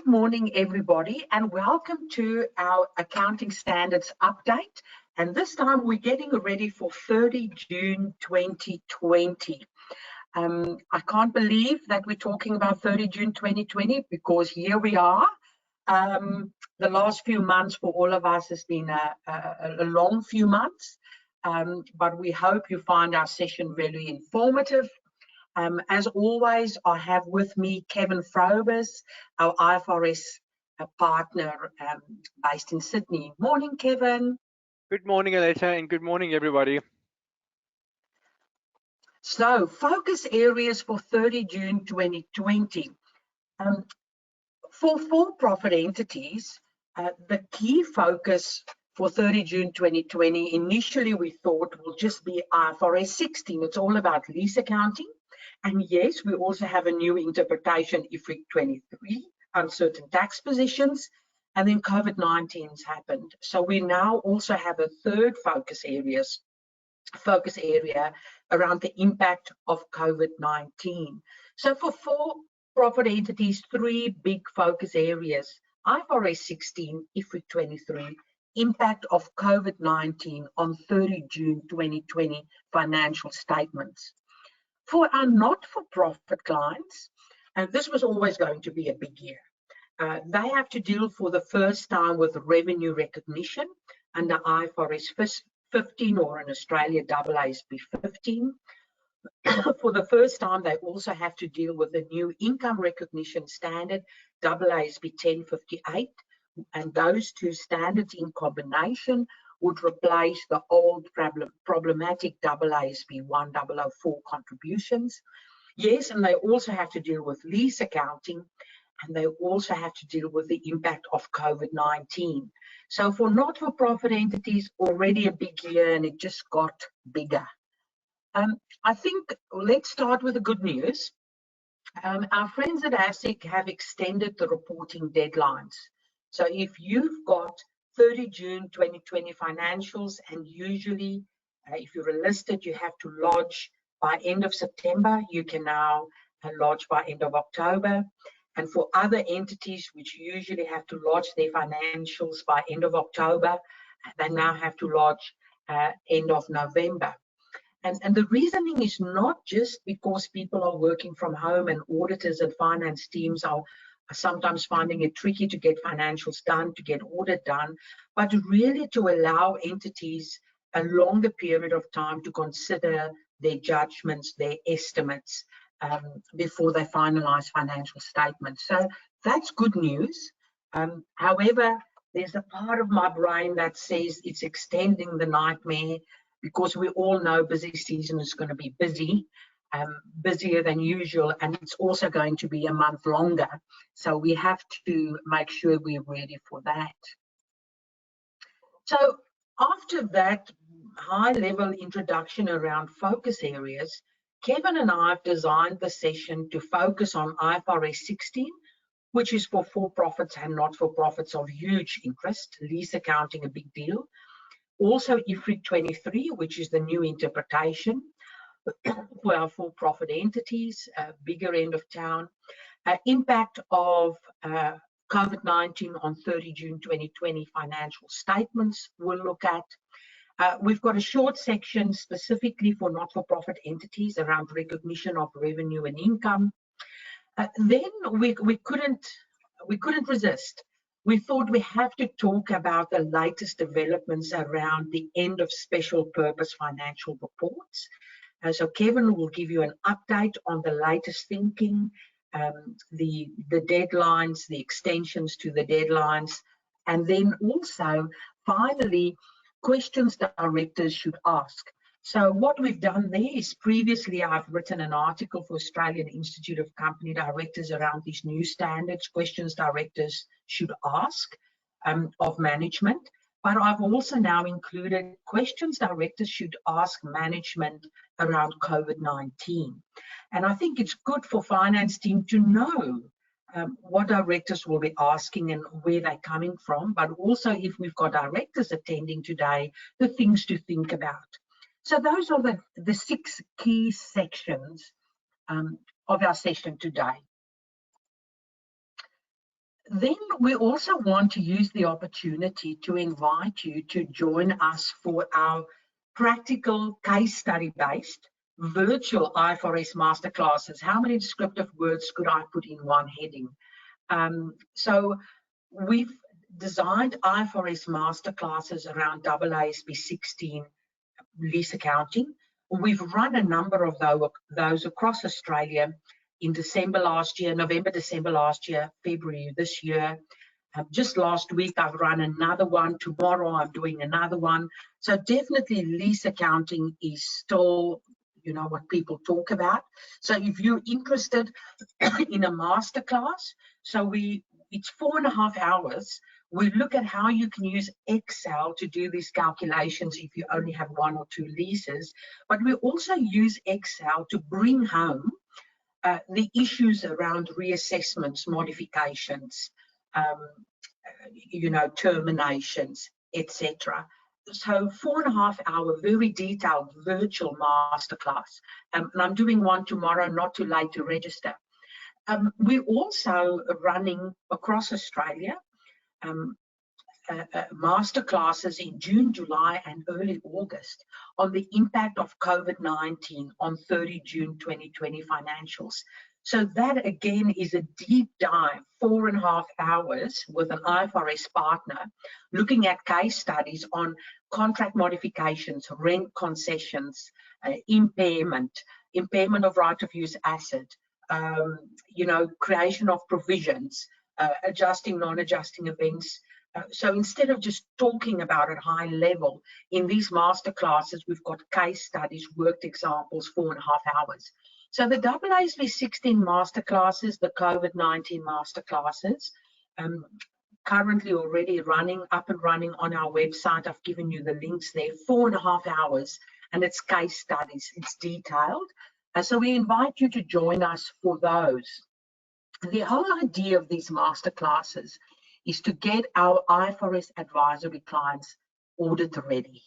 Good morning, everybody, and welcome to our accounting standards update. And this time we're getting ready for 30 June 2020. I can't believe that we're talking about 30 June 2020 because here we are. The last few months for all of us has been a long few months, but we hope you find our session very informative. As always, I have with me Kevin Frobers, our IFRS partner based in Sydney. Morning, Kevin. Good morning, Aleta, and good morning, everybody. So, focus areas for 30 June 2020. For for-profit entities, the key focus for 30 June 2020, initially we thought will just be IFRS 16. It's all about lease accounting. And yes, we also have a new interpretation, IFRIC 23, uncertain tax positions, and then COVID-19 has happened. So we now also have a third focus area around the impact of COVID-19. So for for-profit entities, three big focus areas: IFRS 16, IFRIC 23, impact of COVID-19 on 30 June 2020 financial statements. For our not-for-profit clients, this was always going to be a big year. They have to deal for the first time with revenue recognition under IFRS 15 or in Australia AASB 15. For the first time, they also have to deal with the new income recognition standard, AASB 1058, and those two standards in combination would replace the old problematic AASB 1004 contributions. Yes, and they also have to deal with lease accounting, and they also have to deal with the impact of COVID-19. So for not-for-profit entities, already a big year, and it just got bigger. I think let's start with the good news. Our friends at ASIC have extended the reporting deadlines. So if you've got 30 June 2020 financials, and usually if you're a listed, you have to lodge by end of September, you can now lodge by end of October. And for other entities which usually have to lodge their financials by end of October, they now have to lodge end of November. And the reasoning is not just because people are working from home and auditors and finance teams are sometimes finding it tricky to get financials done, to get audit done, but really to allow entities a longer period of time to consider their judgments, their estimates before they finalize financial statements. So that's good news. However, there's a part of my brain that says it's extending the nightmare because we all know busy season is going to be busy. Busier than usual, and it's also going to be a month longer. So we have to make sure we're ready for that. So after that high-level introduction around focus areas, Kevin and I have designed the session to focus on IFRS 16, which is for for-profits and not-for-profits of huge interest, lease accounting a big deal. Also IFRIC 23, which is the new interpretation for our for-profit entities, bigger end of town. Impact of COVID-19 on 30 June 2020 financial statements we'll look at. We've got a short section specifically for not-for-profit entities around recognition of revenue and income. Then we couldn't resist. We thought we have to talk about the latest developments around the end of special purpose financial reports. So Kevin will give you an update on the latest thinking, the deadlines, the extensions to the deadlines, and then also, finally, questions that directors should ask. So what we've done there is previously I've written an article for Australian Institute of Company Directors around these new standards, questions directors should ask of management. But I've also now included questions directors should ask management around COVID-19. And I think it's good for finance team to know what directors will be asking and where they're coming from, but also if we've got directors attending today, the things to think about. So those are the 6 key sections of our session today. Then we also want to use the opportunity to invite you to join us for our practical case study based virtual IFRS masterclasses. How many descriptive words could I put in one heading? So we've designed IFRS masterclasses around AASB 16 lease accounting. We've run a number of those across Australia in December last year, November, December last year, February this year. Just last week, I've run another one. Tomorrow, I'm doing another one. So definitely lease accounting is still, what people talk about. So if you're interested in a masterclass, it's 4.5 hours. We look at how you can use Excel to do these calculations if you only have 1 or 2 leases, but we also use Excel to bring home the issues around reassessments, modifications, terminations, etc. So 4.5 hour, very detailed virtual masterclass. And I'm doing one tomorrow, not too late to register. We're also running across Australia masterclasses in June, July, and early August on the impact of COVID-19 on 30 June 2020 financials. So that again is a deep dive, 4.5 hours with an IFRS partner, looking at case studies on contract modifications, rent concessions, impairment of right of use asset, creation of provisions, adjusting, non-adjusting events. So instead of just talking about it high level, in these masterclasses, we've got case studies, worked examples, 4.5 hours. So the AASB 16 masterclasses, the COVID-19 masterclasses, currently already up and running on our website. I've given you the links there, 4.5 hours, and it's case studies, it's detailed. And so we invite you to join us for those. The whole idea of these masterclasses is to get our IFRS advisory clients audit ready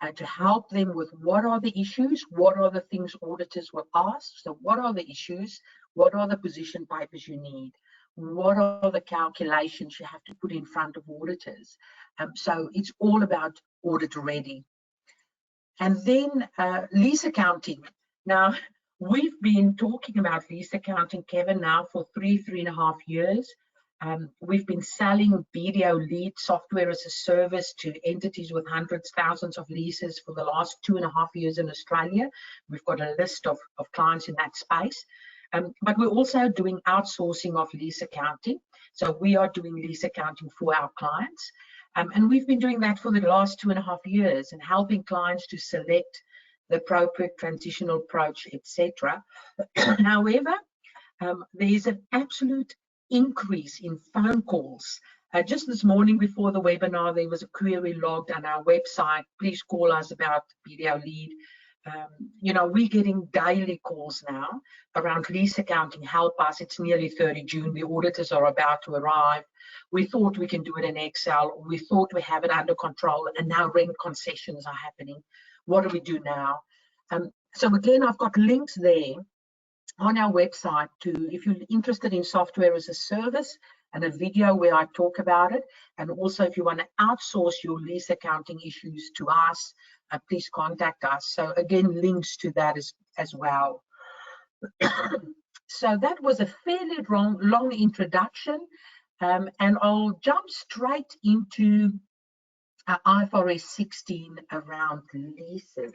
and to help them with what are the issues, what are the things auditors will ask. So what are the issues, what are the position papers you need, what are the calculations you have to put in front of auditors. So it's all about audit ready. And then lease accounting. Now, we've been talking about lease accounting, Kevin, now for 3.5 years. We've been selling video lead software as a service to entities with hundreds, thousands of leases for the last 2.5 years in Australia. We've got a list of clients in that space. But we're also doing outsourcing of lease accounting. So we are doing lease accounting for our clients. And we've been doing that for the last 2.5 years and helping clients to select the appropriate transitional approach, etc. However, there's an absolute increase in phone calls. Just this morning before the webinar, there was a query logged on our website. Please call us about video lead. We're getting daily calls now around lease accounting. Help us. It's nearly 30 June. The auditors are about to arrive. We thought we can do it in Excel. We thought we have it under control, and now rent concessions are happening. What do we do now? So again, I've got links there on our website if you're interested in software as a service, and a video where I talk about it. And also if you want to outsource your lease accounting issues to us, please contact us. So again, links to that as well. So that was a fairly long introduction, and I'll jump straight into IFRS 16 around leases.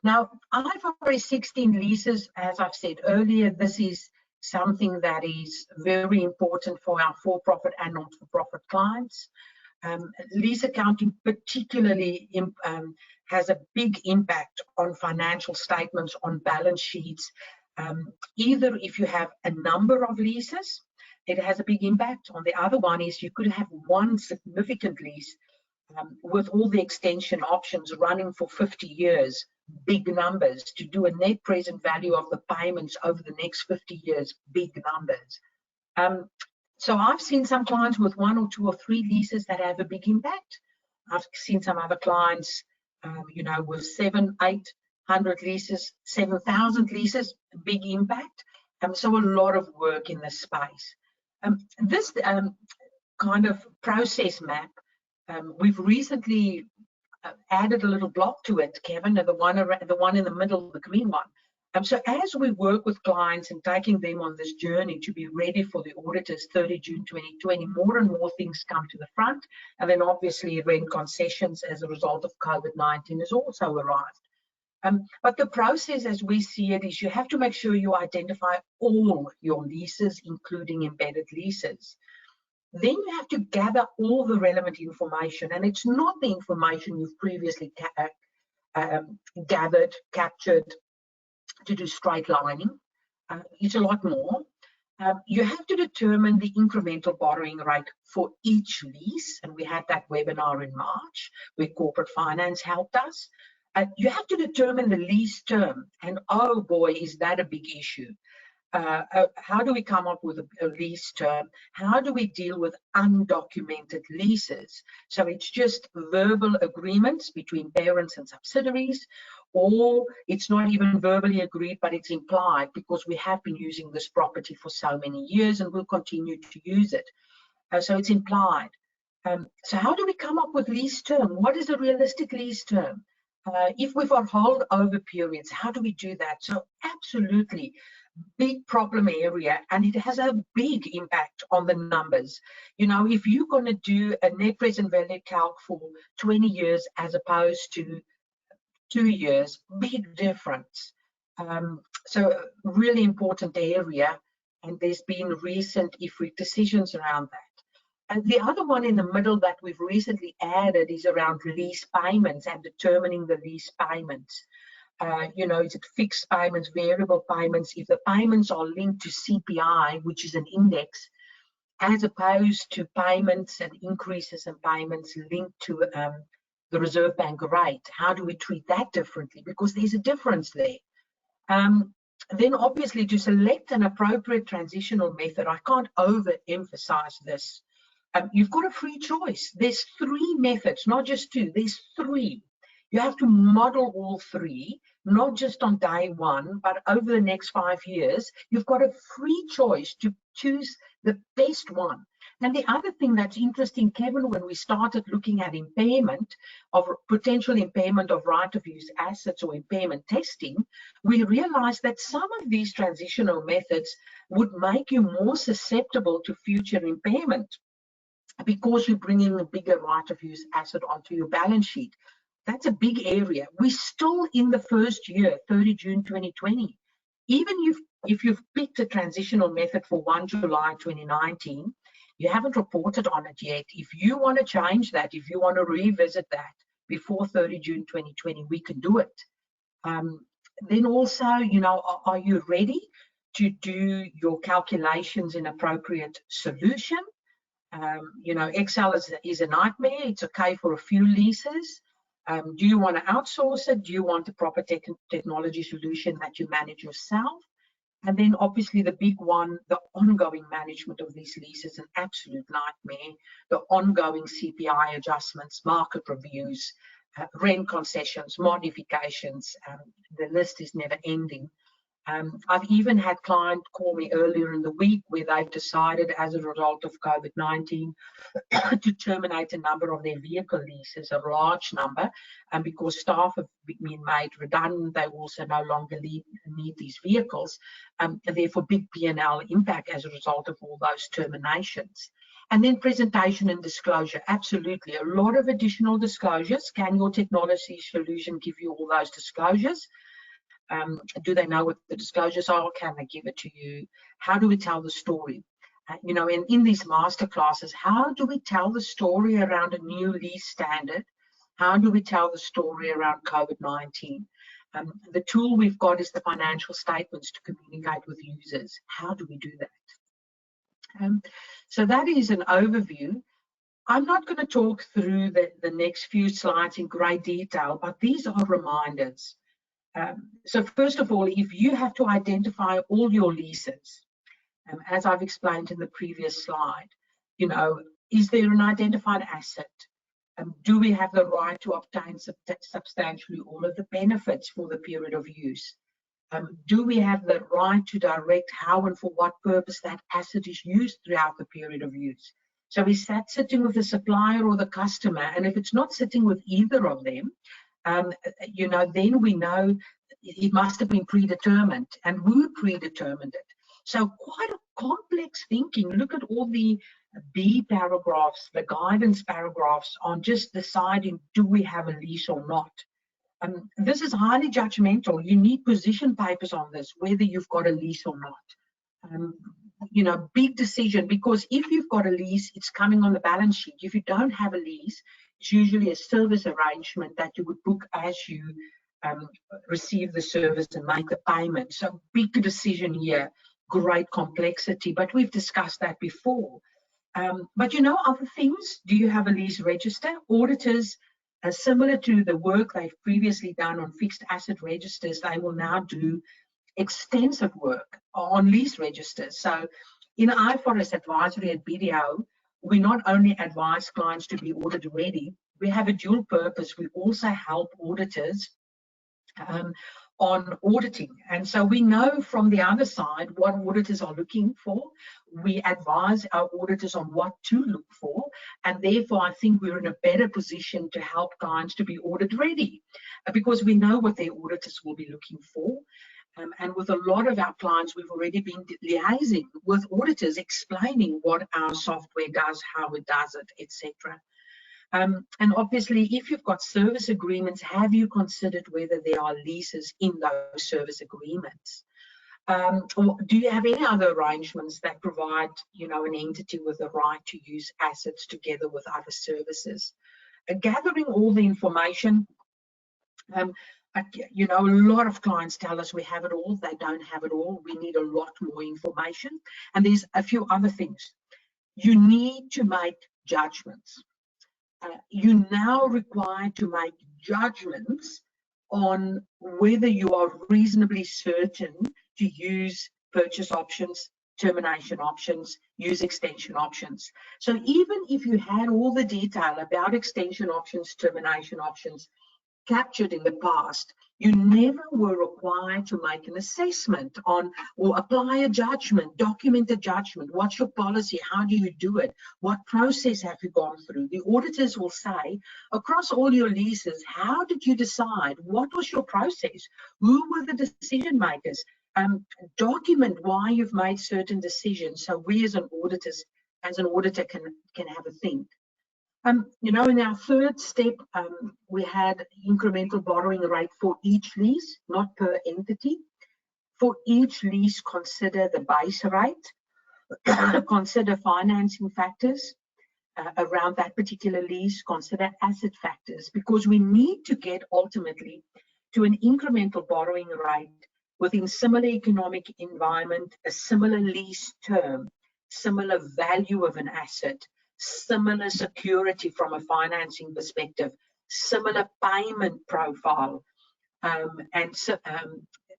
Now, IFRS 16 leases, as I've said earlier, this is something that is very important for our for-profit and not-for-profit clients. Lease accounting particularly has a big impact on financial statements, on balance sheets. Either if you have a number of leases, it has a big impact. On the other one is you could have one significant lease with all the extension options running for 50 years, big numbers. To do a net present value of the payments over the next 50 years, big numbers. So I've seen some clients with 1 or 2 or 3 leases that have a big impact. I've seen some other clients, with 700, 800 leases, 7,000 leases, big impact. So a lot of work in this space. This kind of process map, we've recently added a little block to it, Kevin, and the one in the middle, the green one. So as we work with clients and taking them on this journey to be ready for the auditors 30 June 2020, more and more things come to the front. And then obviously rent concessions as a result of COVID-19 has also arrived. But the process as we see it is you have to make sure you identify all your leases, including embedded leases. Then you have to gather all the relevant information, and it's not the information you've previously gathered, captured to do straight lining. It's a lot more. You have to determine the incremental borrowing rate for each lease, and we had that webinar in March where corporate finance helped us. You have to determine the lease term, and oh boy, is that a big issue. How do we come up with a lease term? How do we deal with undocumented leases? So it's just verbal agreements between parents and subsidiaries, or it's not even verbally agreed, but it's implied because we have been using this property for so many years and we'll continue to use it. So it's implied. So how do we come up with lease term? What is a realistic lease term? If we've got holdover periods, how do we do that? So absolutely, big problem area, and it has a big impact on the numbers. You know, if you're going to do a net present value calc for 20 years as opposed to 2 years, big difference. So really important area, and there's been recent IFRIC decisions around that. And the other one in the middle that we've recently added is around lease payments and determining the lease payments. You know, is it fixed payments, variable payments? If the payments are linked to CPI, which is an index, as opposed to payments and increases in payments linked to the Reserve Bank rate, how do we treat that differently? Because there's a difference there. Then obviously to select an appropriate transitional method, I can't overemphasize this. You've got a free choice. There's 3 methods, not just 2, there's 3. You have to model all 3, not just on day 1, but over the next 5 years. You've got a free choice to choose the best one. And the other thing that's interesting, Kevin, when we started looking at impairment of potential impairment of right of use assets or impairment testing, we realized that some of these transitional methods would make you more susceptible to future impairment because you're bringing a bigger right of use asset onto your balance sheet. That's a big area. We're still in the first year, 30 June 2020. Even if you've picked a transitional method for 1 July 2019, you haven't reported on it yet. If you want to change that, if you want to revisit that before 30 June 2020, we can do it. Then also, you know, are you ready to do your calculations in appropriate solution? You know, Excel is a nightmare. It's okay for a few leases. Do you want to outsource it? Do you want a proper technology solution that you manage yourself? And then obviously the big one, the ongoing management of these leases, an absolute nightmare. The ongoing CPI adjustments, market reviews, rent concessions, modifications. The list is never ending. I've even had clients call me earlier in the week where they've decided as a result of COVID-19 to terminate a number of their vehicle leases, a large number, and because staff have been made redundant, they also no longer need these vehicles, and therefore big P&L impact as a result of all those terminations. And then presentation and disclosure, absolutely, a lot of additional disclosures. Can your technology solution give you all those disclosures? Do they know what the disclosures are? Can they give it to you? How do we tell the story? You know, in these master classes, how do we tell the story around a new lease standard? How do we tell the story around COVID-19? The tool we've got is the financial statements to communicate with users. How do we do that? So that is an overview. I'm not going to talk through the next few slides in great detail, but these are reminders. So first of all, if you have to identify all your leases, as I've explained in the previous slide, you know, is there an identified asset? Do we have the right to obtain substantially all of the benefits for the period of use? Do we have the right to direct how and for what purpose that asset is used throughout the period of use? So is that sitting with the supplier or the customer? And if it's not sitting with either of them, then we know it must have been predetermined, and who predetermined it. So quite a complex thinking. Look at all the B paragraphs, the guidance paragraphs on just deciding, do we have a lease or not? This is highly judgmental. You need position papers on this, whether you've got a lease or not. Big decision, because if you've got a lease, it's coming on the balance sheet. If you don't have a lease, it's usually a service arrangement that you would book as you receive the service and make the payment. So big decision here, great complexity, but we've discussed that before. But other things, do you have a lease register? Auditors, similar to the work they've previously done on fixed asset registers, they will now do extensive work on lease registers. So in IFRS advisory at BDO, we not only advise clients to be audit ready, we have a dual purpose. We also help auditors on auditing. And so we know from the other side what auditors are looking for. We advise our auditors on what to look for. And therefore, I think we're in a better position to help clients to be audit ready, because we know what their auditors will be looking for. And with a lot of our clients, we've already been liaising with auditors, explaining what our software does, how it does it, etc. And obviously, if you've got service agreements, have you considered whether there are leases in those service agreements? Or do you have any other arrangements that provide, an entity with the right to use assets together with other services? Gathering all the information, a lot of clients tell us we have it all. They don't have it all. We need a lot more information. And there's a few other things. You need to make judgments. You're now required to make judgments on whether you are reasonably certain to use purchase options, termination options, use extension options. So even if you had all the detail about extension options, termination options captured in the past, you never were required to make an assessment on or apply a judgment, document a judgment. What's your policy? How do you do it? What process have you gone through? The auditors will say, across all your leases, how did you decide? What was your process? Who were the decision makers? Document why you've made certain decisions, so we as an auditor can have a think. In our third step, we had incremental borrowing rate for each lease, not per entity. For each lease, consider the base rate, consider financing factors around that particular lease, consider asset factors, because we need to get ultimately to an incremental borrowing rate within similar economic environment, a similar lease term, similar value of an asset, similar security from a financing perspective, similar payment profile,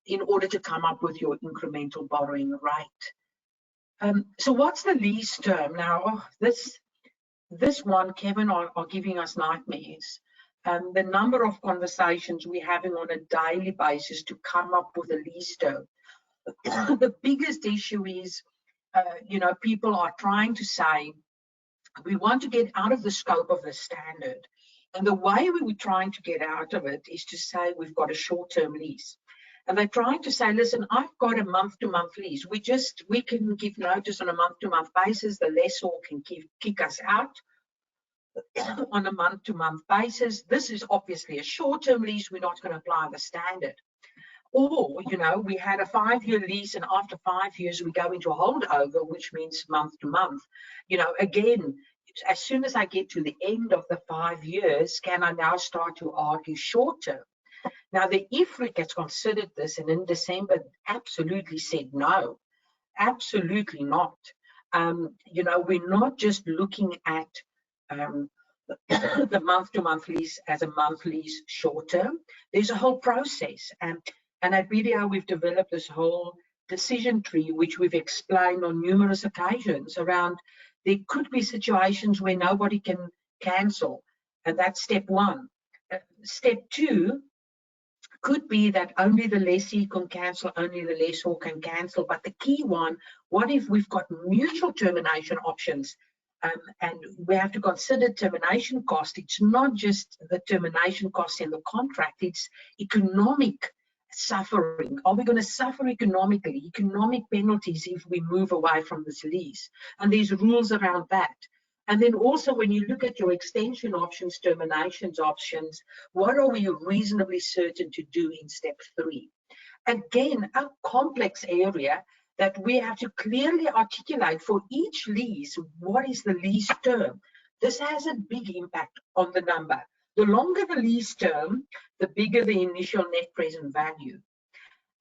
in order to come up with your incremental borrowing rate. So what's the lease term? Now, this one, Kevin, are giving us nightmares. The number of conversations we're having on a daily basis to come up with a lease term. The biggest issue is, people are trying to say, we want to get out of the scope of the standard. And the way we were trying to get out of it is to say we've got a short-term lease. And they're trying to say, listen, I've got a month-to-month lease. We can give notice on a month-to-month basis. The lessor can kick us out on a month-to-month basis. This is obviously a short-term lease. We're not going to apply the standard. Or, we had a 5-year lease, and after 5 years, we go into a holdover, which means month to month. Again, as soon as I get to the end of the 5 years, can I now start to argue short term? Now, the IFRIC has considered this, and in December, absolutely said no, absolutely not. We're not just looking at the month-to-month lease as a month lease short term. There's a whole process. And at BDO, we've developed this whole decision tree, which we've explained on numerous occasions around there could be situations where nobody can cancel. And that's step one. Step two, could be that only the lessee can cancel, only the lessor can cancel. But the key one, what if we've got mutual termination options? And we have to consider termination cost. It's not just the termination cost in the contract, it's economic suffering. Are we going to suffer economic penalties if we move away from this lease? And there's rules around that. And then also when you look at your extension options, terminations options, what are we reasonably certain to do in step 3? Again, a complex area that we have to clearly articulate for each lease. What is the lease term? This has a big impact on the number. The longer the lease term, the bigger the initial net present value.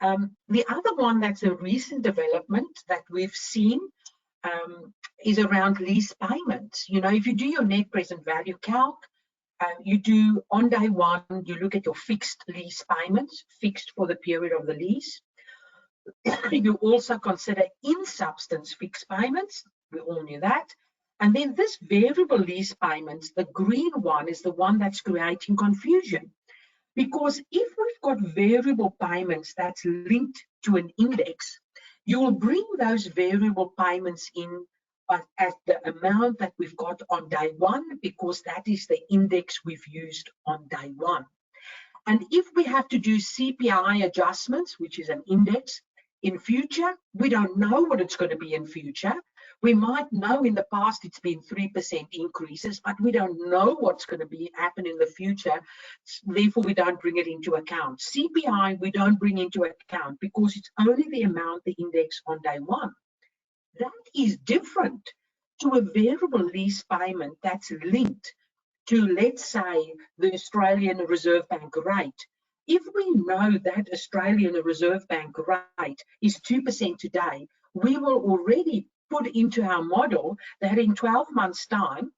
The other one that's a recent development that we've seen is around lease payments. You know, if you do your net present value calc, you do on day 1, you look at your fixed lease payments, fixed for the period of the lease. You also consider in substance fixed payments. We all knew that. And then this variable lease payments, the green one, is the one that's creating confusion. Because if we've got variable payments that's linked to an index, you will bring those variable payments in at the amount that we've got on day 1, because that is the index we've used on day 1. And if we have to do CPI adjustments, which is an index, in future, we don't know what it's going to be in future. We might know in the past it's been 3% increases, but we don't know what's going to happen in the future. Therefore, we don't bring it into account. CPI, we don't bring into account because it's only the amount, the index on day 1. That is different to a variable lease payment that's linked to, let's say, the Australian Reserve Bank rate. If we know that Australian Reserve Bank rate is 2% today, we will already put into our model that in 12 months' time,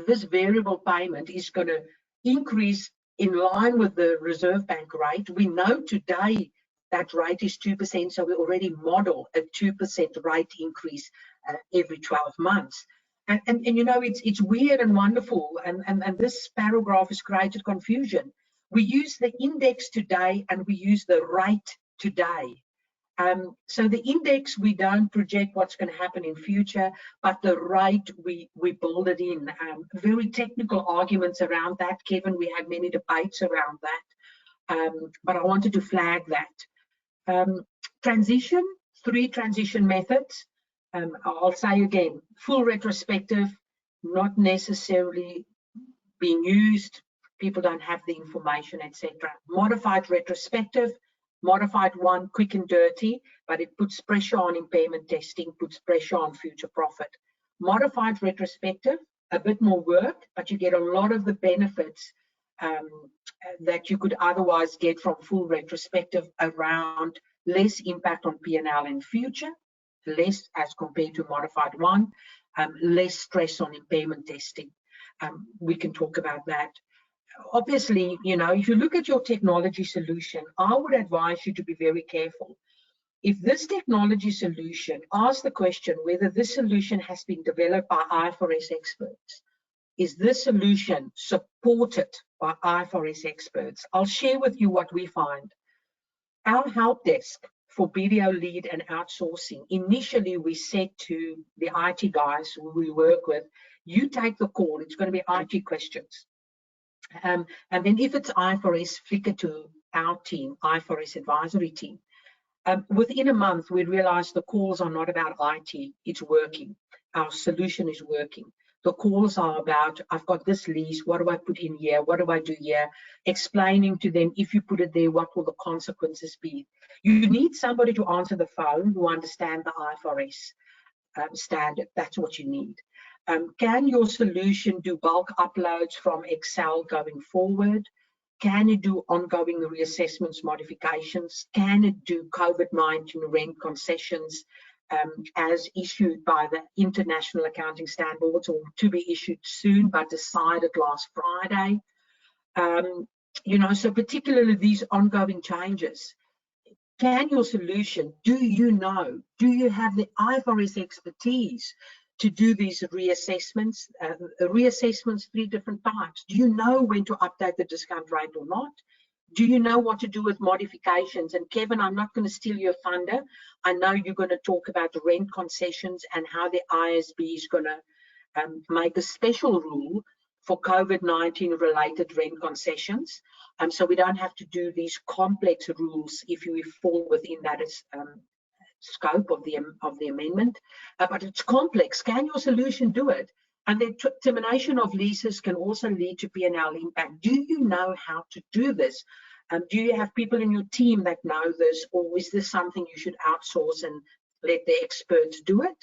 this variable payment is going to increase in line with the Reserve Bank rate. We know today that rate is 2%, so we already model a 2% rate increase every 12 months. And you know, it's weird and wonderful, and this paragraph has created confusion. We use the index today and we use the rate today. So the index, we don't project what's going to happen in future, but the rate, we build it in. Very technical arguments around that, Kevin. We had many debates around that, but I wanted to flag that. Transition, 3 transition methods. I'll say again, full retrospective, not necessarily being used. People don't have the information, etc. Modified retrospective, modified one, quick and dirty, but it puts pressure on impairment testing, puts pressure on future profit. Modified retrospective, a bit more work, but you get a lot of the benefits that you could otherwise get from full retrospective around less impact on P&L in future, less as compared to modified one, less stress on impairment testing. We can talk about that. Obviously, you know, if you look at your technology solution, I would advise you to be very careful. If this technology solution, ask the question whether this solution has been developed by IFRS experts. Is this solution supported by IFRS experts? I'll share with you what we find. Our help desk for BDO lead and outsourcing, initially we said to the IT guys who we work with, you take the call, it's going to be IT questions. And then if it's IFRS, flick it to our team, IFRS advisory team. Within a month, we realized the calls are not about IT, it's working. Our solution is working. The calls are about, I've got this lease, what do I put in here? What do I do here? Explaining to them, if you put it there, what will the consequences be? You need somebody to answer the phone who understands the IFRS standard. That's what you need. Can your solution do bulk uploads from Excel going forward? Can it do ongoing reassessments, modifications? Can it do COVID-19 rent concessions as issued by the International Accounting Standards, or to be issued soon, but decided last Friday? You know, so particularly these ongoing changes. Can your solution, do you have the IFRS expertise to do these reassessments? Reassessments, 3 different types. Do you know when to update the discount rate or not? Do you know what to do with modifications? And Kevin, I'm not going to steal your thunder. I know you're going to talk about rent concessions and how the AASB is going to make a special rule for COVID-19 related rent concessions. So we don't have to do these complex rules if you fall within that scope of the amendment. But it's complex. Can your solution do it? And the termination of leases can also lead to P&L impact. Do you know how to do this? Do you have people in your team that know this, or is this something you should outsource and let the experts do it?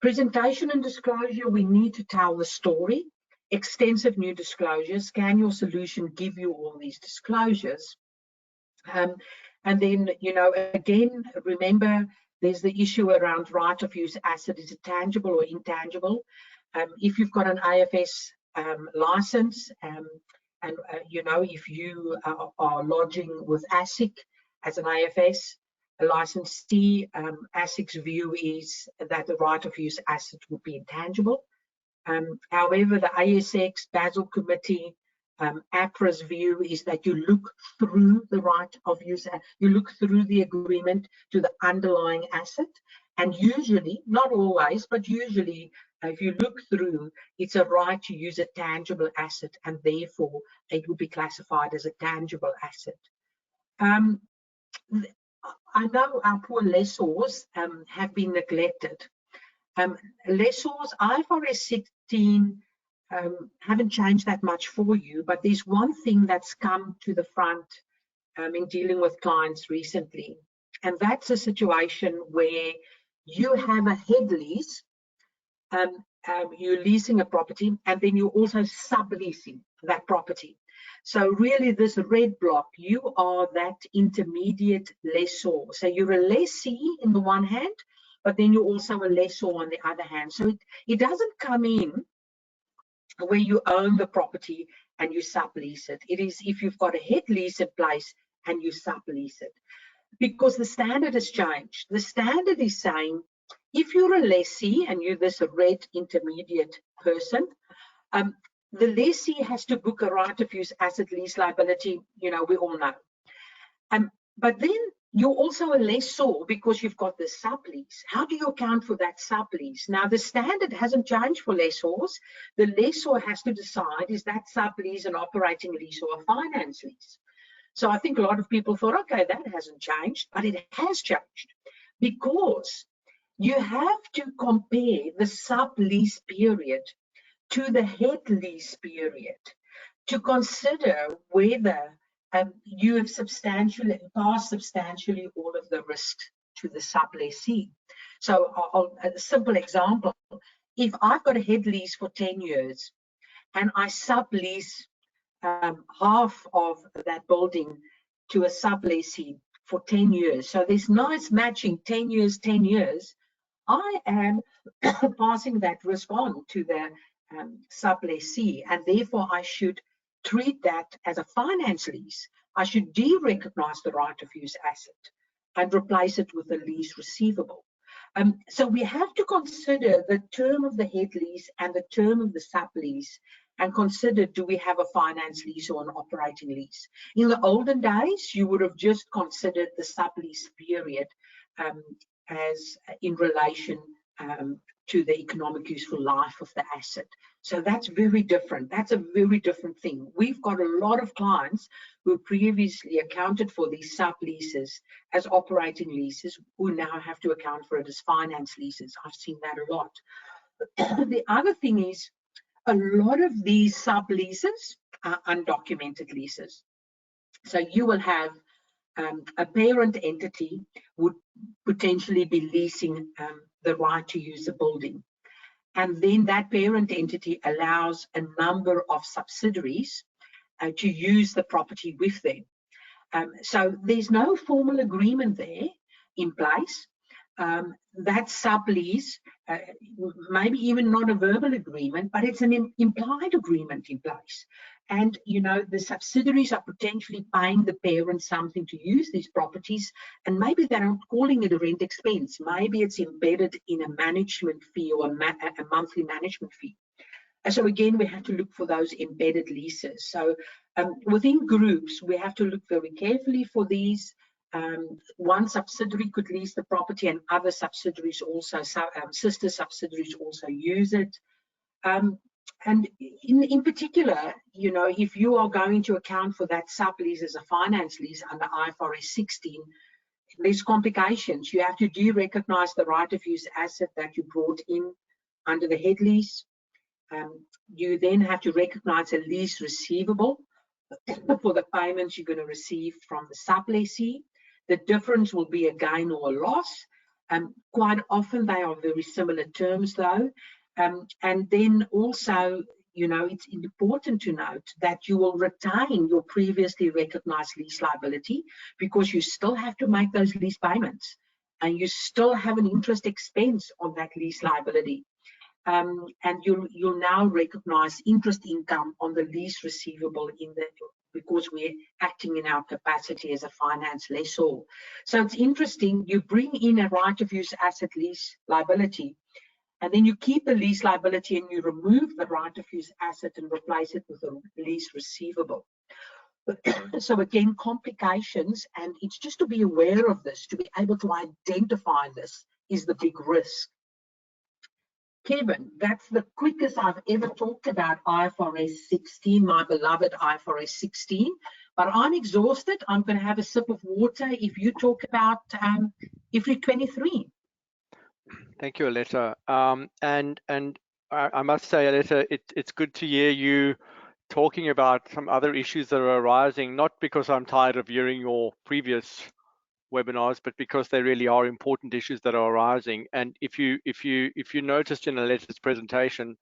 Presentation and disclosure, we need to tell the story. Extensive new disclosures. Can your solution give you all these disclosures? And then, you know, again, remember, there's the issue around right of use asset. Is it tangible or intangible? If you've got an AFS license, you know, if you are lodging with ASIC as an AFS licensee, ASIC's view is that the right of use asset would be intangible. However, the ASX, Basel Committee, APRA's view is that you look through the right of use, you look through the agreement to the underlying asset, and usually, not always, but usually, if you look through, it's a right to use a tangible asset, and therefore it would be classified as a tangible asset. I know our poor lessors have been neglected. Lessors, IFRS 16 haven't changed that much for you, but there's one thing that's come to the front in dealing with clients recently, and that's a situation where you have a head lease, you're leasing a property, and then you're also subleasing that property. So really, this red block, you are that intermediate lessor. So you're a lessee in the one hand, but then you're also a lessor on the other hand. So it doesn't come in where you own the property and you sublease it. It is if you've got a head lease in place and you sublease it. Because the standard has changed. The standard is saying, if you're a lessee and you're this red intermediate person, the lessee has to book a right of use asset lease liability, you know, we all know. But then you're also a lessor because you've got the sublease. How do you account for that sublease? Now, the standard hasn't changed for lessors. The lessor has to decide, is that sublease an operating lease or a finance lease? So I think a lot of people thought, okay, that hasn't changed, but it has changed because you have to compare the sublease period to the head lease period to consider whether you have passed substantially all of the risks to the sublessee. So a simple example, if I've got a head lease for 10 years and I sublease half of that building to a sublessee for 10 years, so there's nice matching 10 years, 10 years, I am passing that risk on to the sublessee, and therefore I should treat that as a finance lease. I should de-recognize the right of use asset and replace it with a lease receivable. So we have to consider the term of the head lease and the term of the sublease and consider, do we have a finance lease or an operating lease? In the olden days, you would have just considered the sublease period as in relation to the economic useful life of the asset. So that's very different. That's a very different thing. We've got a lot of clients who previously accounted for these subleases as operating leases who now have to account for it as finance leases. I've seen that a lot. The other thing is a lot of these subleases are undocumented leases. So you will have a parent entity would potentially be leasing the right to use the building. And then that parent entity allows a number of subsidiaries to use the property with them. So there's no formal agreement there in place. That sublease, maybe even not a verbal agreement, but it's an implied agreement in place. And, you know, the subsidiaries are potentially paying the parent something to use these properties, and maybe they're not calling it a rent expense. Maybe it's embedded in a management fee or a monthly management fee. And so again, we have to look for those embedded leases. So Within groups, we have to look very carefully for these. One subsidiary could lease the property and other subsidiaries also, sister subsidiaries also use it. And in particular, if you are going to account for that sublease as a finance lease under IFRS 16, there's complications. You have to de-recognize the right of use asset that you brought in under the head lease. You then have to recognize a lease receivable for the payments you're going to receive from the sublessee. The difference will be a gain or a loss. Quite often they are very similar terms though. And then also, it's important to note that you will retain your previously recognized lease liability because you still have to make those lease payments and you still have an interest expense on that lease liability. And you'll now recognize interest income on the lease receivable because we're acting in our capacity as a finance lessor. So it's interesting, you bring in a right of use asset lease liability, and then you keep the lease liability and you remove the right of use asset and replace it with a lease receivable. So again, complications, and it's just to be aware of this, to be able to identify this is the big risk. Kevin, that's the quickest I've ever talked about IFRS 16, my beloved IFRS 16, but I'm exhausted. I'm going to have a sip of water if you talk about IFRIC 23. Thank you, Aletta. And I must say, Aletta, it's good to hear you talking about some other issues that are arising, not because I'm tired of hearing your previous webinars, but because they really are important issues that are arising. And if you noticed in Aletta's presentation,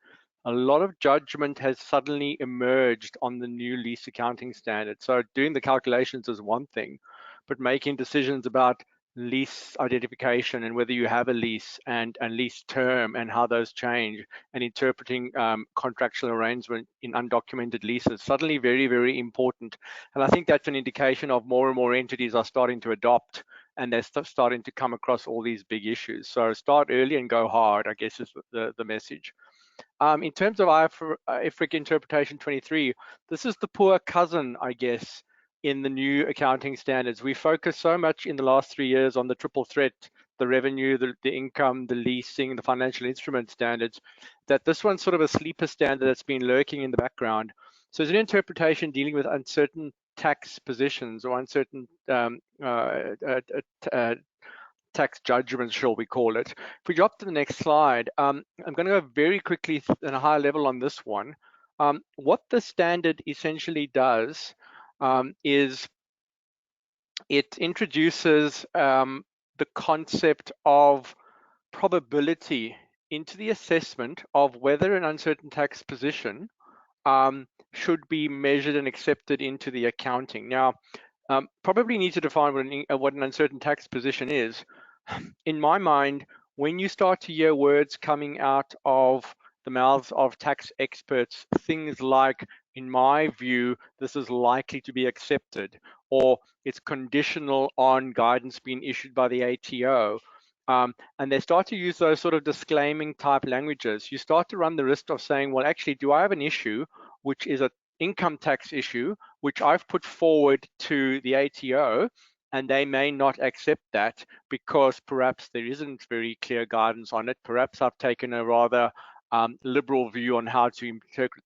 a lot of judgment has suddenly emerged on the new lease accounting standard. So doing the calculations is one thing, but making decisions about lease identification and whether you have a lease and lease term and how those change, and interpreting contractual arrangement in undocumented leases, suddenly very, very important. And I think that's an indication of more and more entities are starting to adopt, and they're starting to come across all these big issues. So start early and go hard, I guess, is the message. In terms of IFRIC Interpretation 23, this is the poor cousin, I guess, in the new accounting standards. We focus so much in the last 3 years on the triple threat, the revenue, the income, the leasing, the financial instrument standards, that this one's sort of a sleeper standard that's been lurking in the background. So it's an interpretation dealing with uncertain tax positions or uncertain tax judgments, shall we call it. If we drop to the next slide, I'm going to go very quickly at a high level on this one. What the standard essentially does is it introduces the concept of probability into the assessment of whether an uncertain tax position should be measured and accepted into the accounting. Now, probably need to define what an uncertain tax position is. In my mind, when you start to hear words coming out of the mouths of tax experts, things like, in my view, this is likely to be accepted, or it's conditional on guidance being issued by the ATO, and they start to use those sort of disclaiming type languages, you start to run the risk of saying, well, actually, do I have an issue which is an income tax issue, which I've put forward to the ATO, and they may not accept that because perhaps there isn't very clear guidance on it. Perhaps I've taken a rather liberal view on how to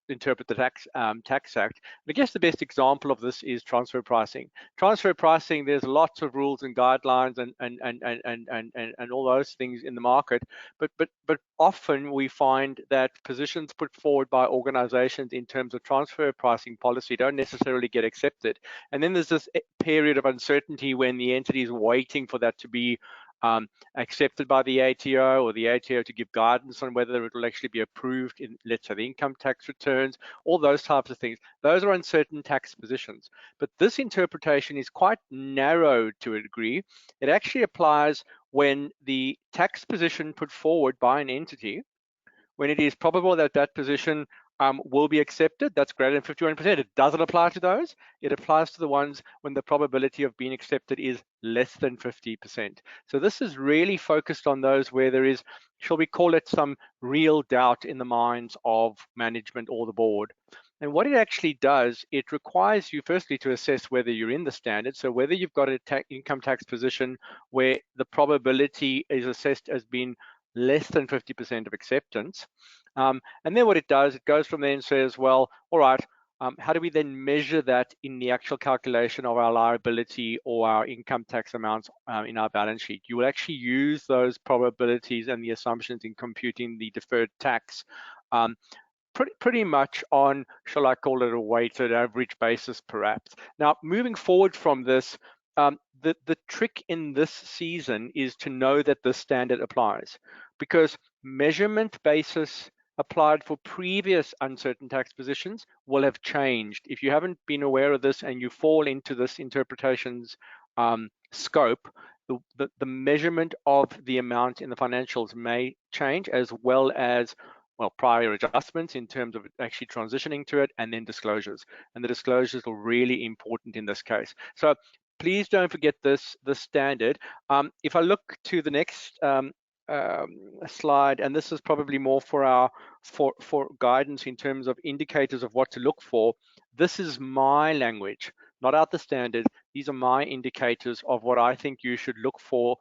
interpret the Tax Act. And I guess the best example of this is transfer pricing. Transfer pricing, there's lots of rules and guidelines and all those things in the market, but often we find that positions put forward by organizations in terms of transfer pricing policy don't necessarily get accepted. And then there's this period of uncertainty when the entity is waiting for that to be accepted by the ATO, or the ATO to give guidance on whether it will actually be approved in, let's say, the income tax returns, all those types of things. Those are uncertain tax positions. But this interpretation is quite narrow to a degree. It actually applies when the tax position put forward by an entity, when it is probable that that position will be accepted, that's greater than 51%. It doesn't apply to those. It applies to the ones when the probability of being accepted is less than 50%. So this is really focused on those where there is, shall we call it, some real doubt in the minds of management or the board. And what it actually does, it requires you firstly to assess whether you're in the standard, so whether you've got a income tax position where the probability is assessed as being less than 50% of acceptance. And then what it does, it goes from there and says, well, all right, how do we then measure that in the actual calculation of our liability or our income tax amounts in our balance sheet? You will actually use those probabilities and the assumptions in computing the deferred tax pretty much on, shall I call it, a weighted average basis perhaps. Now, moving forward from this, the trick in this season is to know that this standard applies, because measurement basis applied for previous uncertain tax positions will have changed. If you haven't been aware of this and you fall into this interpretation's scope, the measurement of the amount in the financials may change, as well as, well, prior adjustments in terms of actually transitioning to it, and then disclosures. And the disclosures are really important in this case. So please don't forget this standard. If I look to the next slide, and this is probably more for for guidance in terms of indicators of what to look for. This is my language, not out the standard. These are my indicators of what I think you should look for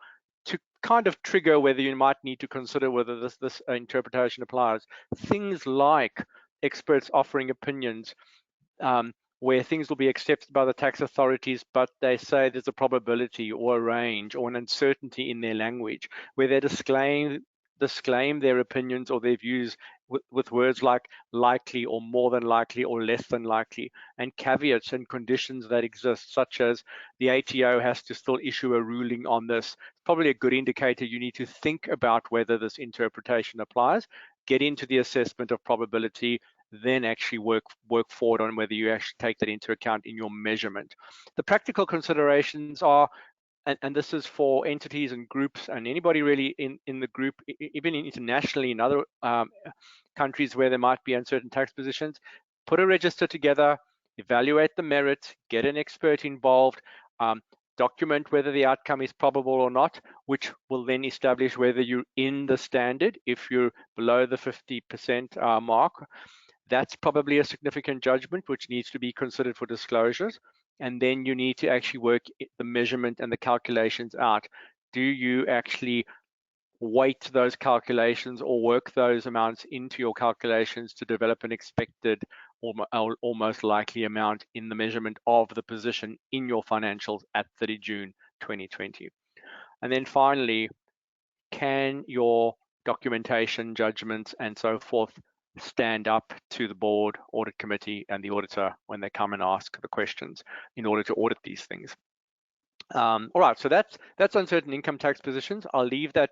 to kind of trigger whether you might need to consider whether this interpretation applies. Things like experts offering opinions, where things will be accepted by the tax authorities, but they say there's a probability or a range or an uncertainty in their language, where they disclaim their opinions or their views with words like likely or more than likely or less than likely, and caveats and conditions that exist, such as the ATO has to still issue a ruling on this. Probably a good indicator. You need to think about whether this interpretation applies, get into the assessment of probability, then actually work forward on whether you actually take that into account in your measurement. The practical considerations are, and this is for entities and groups and anybody really in the group, even internationally in other countries where there might be uncertain tax positions, put a register together, evaluate the merit, get an expert involved, document whether the outcome is probable or not, which will then establish whether you're in the standard. If you're below the 50% mark, that's probably a significant judgment which needs to be considered for disclosures. And then you need to actually work the measurement and the calculations out. Do you actually weight those calculations or work those amounts into your calculations to develop an expected or most likely amount in the measurement of the position in your financials at 30 June 2020? And then finally, can your documentation, judgments, and so forth stand up to the board, audit committee, and the auditor when they come and ask the questions in order to audit these things? All right, so that's uncertain income tax positions. I'll leave that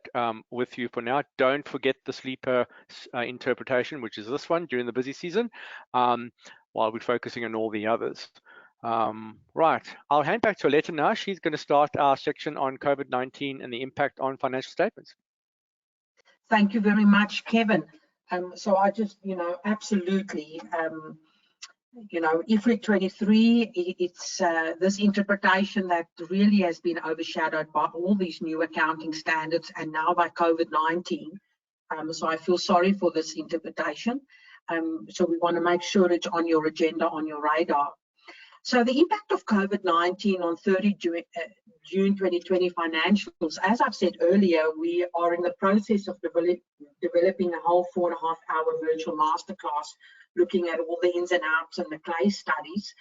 with you for now. Don't forget the sleeper interpretation, which is this one during the busy season, while we're focusing on all the others. Right, I'll hand back to Aletta now. She's going to start our section on COVID-19 and the impact on financial statements. Thank you very much, Kevin. So I just, absolutely, IFRIC 23, it's this interpretation that really has been overshadowed by all these new accounting standards and now by COVID-19. So I feel sorry for this interpretation. So we want to make sure it's on your agenda, on your radar. So the impact of COVID-19 on 30 June 2020 financials, as I've said earlier, we are in the process of developing a whole 4.5-hour virtual masterclass looking at all the ins and outs and the case studies,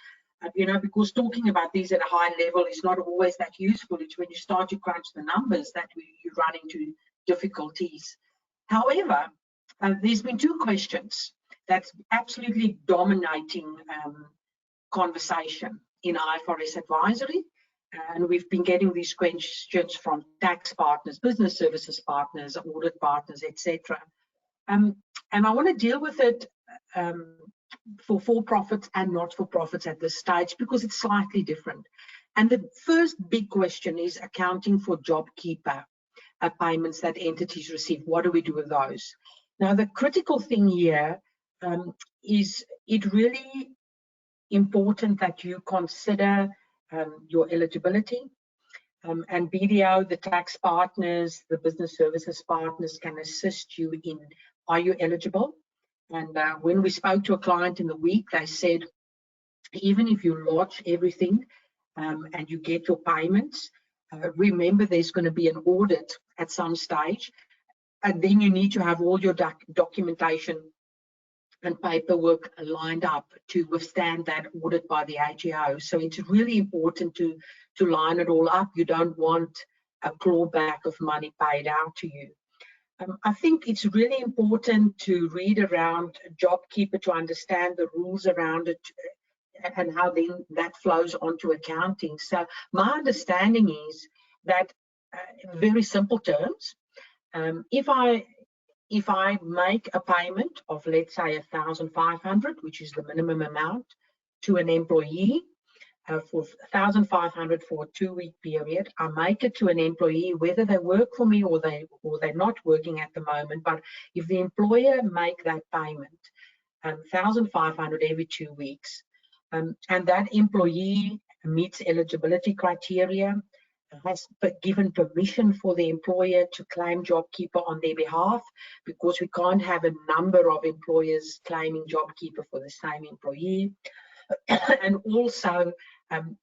because talking about these at a high level is not always that useful. It's when you start to crunch the numbers that you run into difficulties. However, there's been two questions that's absolutely dominating conversation in IFRS advisory, and we've been getting these questions from tax partners, business services partners, audit partners, etc. And I want to deal with it for for-profits and not-for-profits at this stage because it's slightly different. And the first big question is accounting for JobKeeper payments that entities receive. What do we do with those? Now, the critical thing here is it really important that you consider your eligibility, and BDO, the tax partners, the business services partners can assist you in, are you eligible? And when we spoke to a client in the week, they said, even if you lodge everything and you get your payments, remember there's going to be an audit at some stage, and then you need to have all your documentation and paperwork lined up to withstand that audit by the ATO. So it's really important to line it all up. You don't want a clawback of money paid out to you. I think it's really important to read around JobKeeper to understand the rules around it and how then that flows onto accounting. So my understanding is that, in very simple terms, if I make a payment of, let's say, 1,500, which is the minimum amount, to an employee for 1,500 for a 2-week period, I make it to an employee whether they work for me or they're not working at the moment. But if the employer make that payment, 1,500 every 2 weeks, and that employee meets eligibility criteria, has given permission for the employer to claim JobKeeper on their behalf, because we can't have a number of employers claiming JobKeeper for the same employee. And also,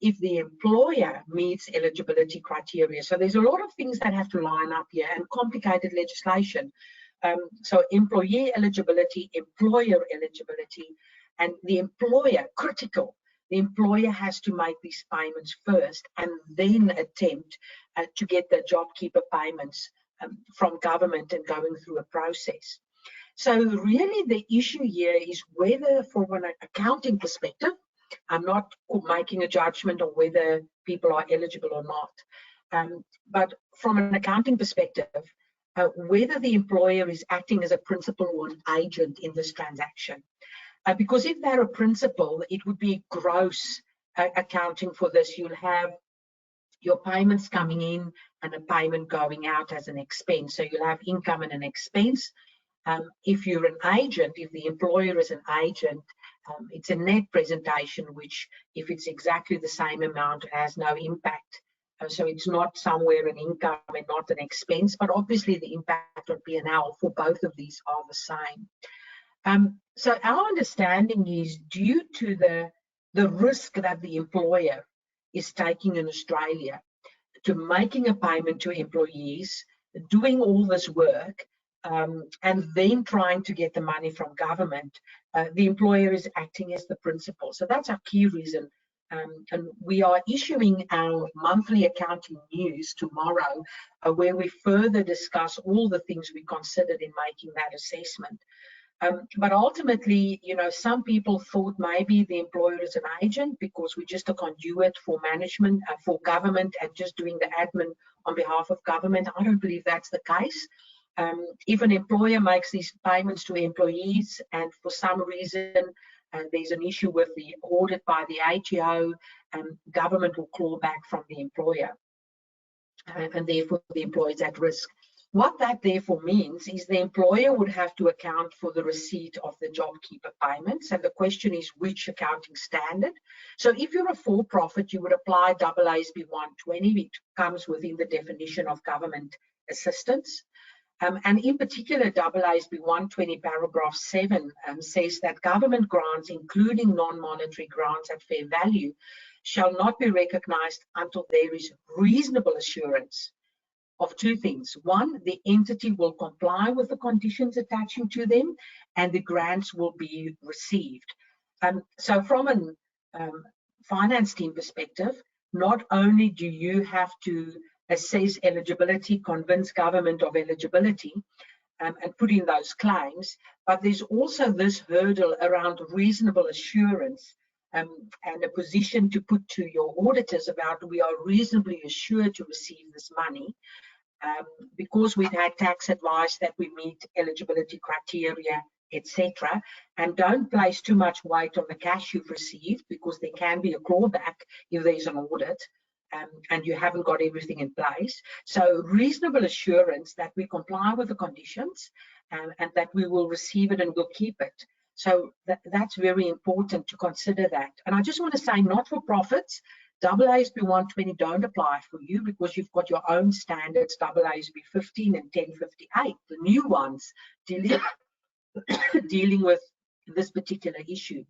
if the employer meets eligibility criteria. So there's a lot of things that have to line up here, and complicated legislation. So employee eligibility, employer eligibility, and the employer, critical. The employer has to make these payments first and then attempt to get the JobKeeper payments from government and going through a process. So really the issue here is whether, from an accounting perspective, I'm not making a judgment on whether people are eligible or not, but from an accounting perspective, whether the employer is acting as a principal or an agent in this transaction. Because if they're a principal, it would be gross accounting for this. You'll have your payments coming in and a payment going out as an expense. So you'll have income and an expense. If you're an agent, if the employer is an agent, it's a net presentation, which, if it's exactly the same amount, has no impact. So it's not somewhere an income and not an expense, but obviously the impact on P&L for both of these are the same. So our understanding is, due to the risk that the employer is taking in Australia to making a payment to employees, doing all this work, and then trying to get the money from government, the employer is acting as the principal. So that's our key reason. And we are issuing our monthly accounting news tomorrow, where we further discuss all the things we considered in making that assessment. But ultimately, you know, some people thought maybe the employer is an agent because we're just a conduit for management, for government, and just doing the admin on behalf of government. I don't believe that's the case. If an employer makes these payments to employees and for some reason there's an issue with the audit by the ATO, government will claw back from the employer, and therefore the employer is at risk. What that therefore means is the employer would have to account for the receipt of the JobKeeper payments, and the question is which accounting standard. So if you're a for-profit, you would apply AASB 120, which comes within the definition of government assistance. And in particular, AASB 120 paragraph 7 says that government grants, including non-monetary grants at fair value, shall not be recognised until there is reasonable assurance of two things. One, the entity will comply with the conditions attaching to them, and the grants will be received. So from a finance team perspective, not only do you have to assess eligibility, convince government of eligibility, and put in those claims, but there's also this hurdle around reasonable assurance, and a position to put to your auditors about, we are reasonably assured to receive this money, because we've had tax advice that we meet eligibility criteria, etc. And don't place too much weight on the cash you've received, because there can be a clawback if there's an audit and you haven't got everything in place. So reasonable assurance that we comply with the conditions and that we will receive it and we'll keep it. So that's very important to consider that. And I just want to say, not-for-profits, AASB 120 don't apply for you, because you've got your own standards, AASB 15 and 1058, the new ones dealing dealing with this particular issue.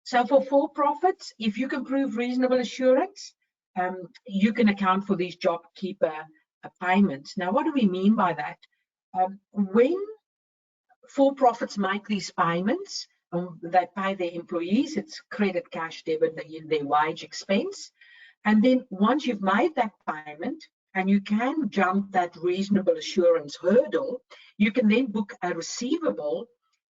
So for profits, if you can prove reasonable assurance, you can account for these JobKeeper payments. Now, what do we mean by that? When for-profits make these payments, they pay their employees, it's credit, cash, debit, their wage expense. And then once you've made that payment and you can jump that reasonable assurance hurdle, you can then book a receivable,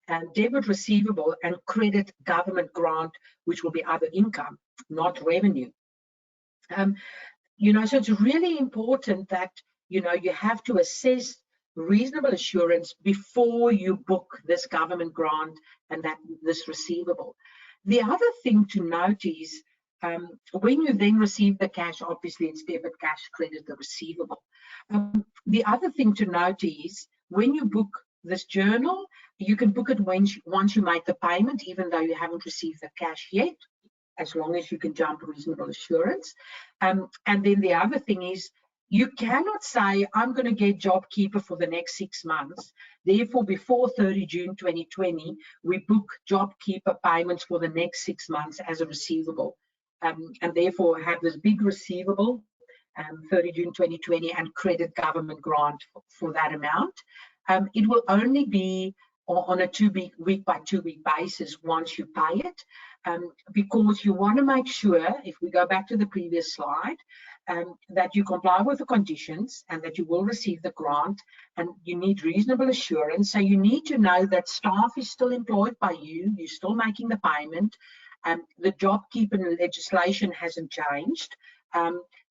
and debit receivable, and credit government grant, which will be other income, not revenue. So it's really important that, you have to assess reasonable assurance before you book this government grant and this receivable. The other thing to note is, when you then receive the cash, obviously it's debit, cash, credit, the receivable. The other thing to note is, when you book this journal, you can book it once you make the payment, even though you haven't received the cash yet, as long as you can jump reasonable assurance. And then the other thing is, you cannot say, I'm going to get JobKeeper for the next 6 months. Therefore, before 30 June 2020, we book JobKeeper payments for the next 6 months as a receivable. And therefore have this big receivable, 30 June 2020, and credit government grant for that amount. It will only be on a week by 2 week basis once you pay it, because you want to make sure, if we go back to the previous slide, that you comply with the conditions and that you will receive the grant, and you need reasonable assurance. So you need to know that staff is still employed by you, you're still making the payment, the JobKeeper legislation hasn't changed.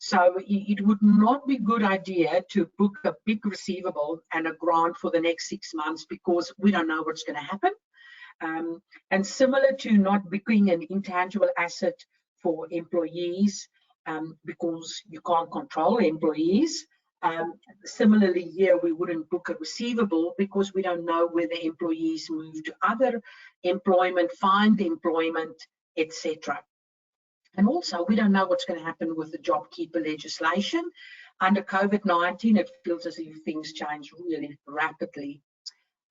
So it would not be a good idea to book a big receivable and a grant for the next 6 months, because we don't know what's going to happen. And similar to not booking an intangible asset for employees, because you can't control employees. Similarly here, we wouldn't book a receivable because we don't know whether employees move to other employment, find employment, etc. And also, we don't know what's going to happen with the JobKeeper legislation. Under COVID-19, it feels as if things change really rapidly,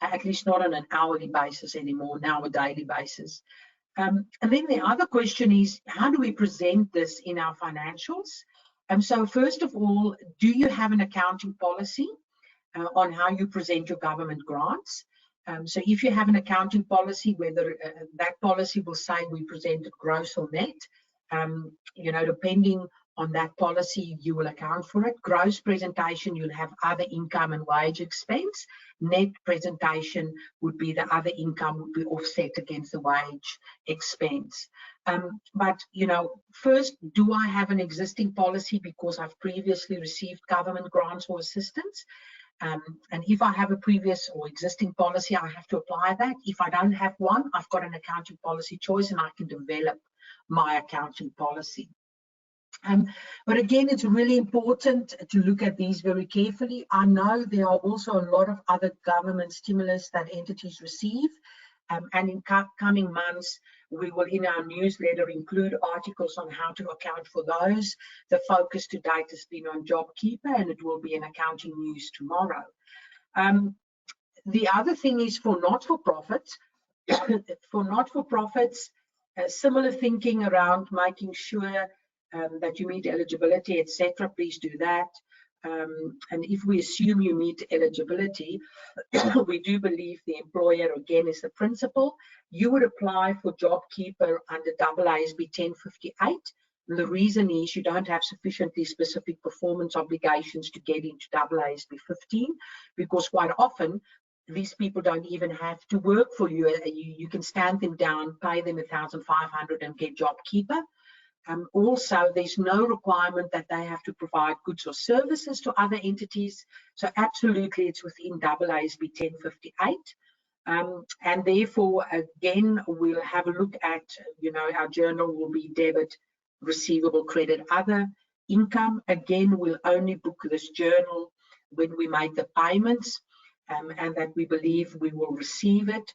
at least not on an hourly basis anymore, now a daily basis. And then the other question is, how do we present this in our financials? So first of all, do you have an accounting policy on how you present your government grants? So if you have an accounting policy, whether that policy will say we present it gross or net, depending on that policy, you will account for it. Gross presentation, you'll have other income and wage expense. Net presentation would be the other income would be offset against the wage expense. But, first, do I have an existing policy because I've previously received government grants or assistance? And if I have a previous or existing policy, I have to apply that. If I don't have one, I've got an accounting policy choice and I can develop my accounting policy. But again, it's really important to look at these very carefully. I know there are also a lot of other government stimulus that entities receive, and in coming months, we will in our newsletter include articles on how to account for those. The focus to date has been on JobKeeper, and it will be in accounting news tomorrow. The other thing is for not-for-profits. For not-for-profits, similar thinking around making sure that you meet eligibility, etc. Please do that. And if we assume you meet eligibility, we do believe the employer again is the principal. You would apply for JobKeeper under AASB 1058. And the reason is you don't have sufficiently specific performance obligations to get into AASB 15, because quite often these people don't even have to work for you. You can stand them down, pay them 1,500 and get JobKeeper. Also, there's no requirement that they have to provide goods or services to other entities. So absolutely, it's within AASB 1058. And therefore, again, we'll have a look at, our journal will be debit, receivable, credit, other income. Again, we'll only book this journal when we make the payments and that we believe we will receive it,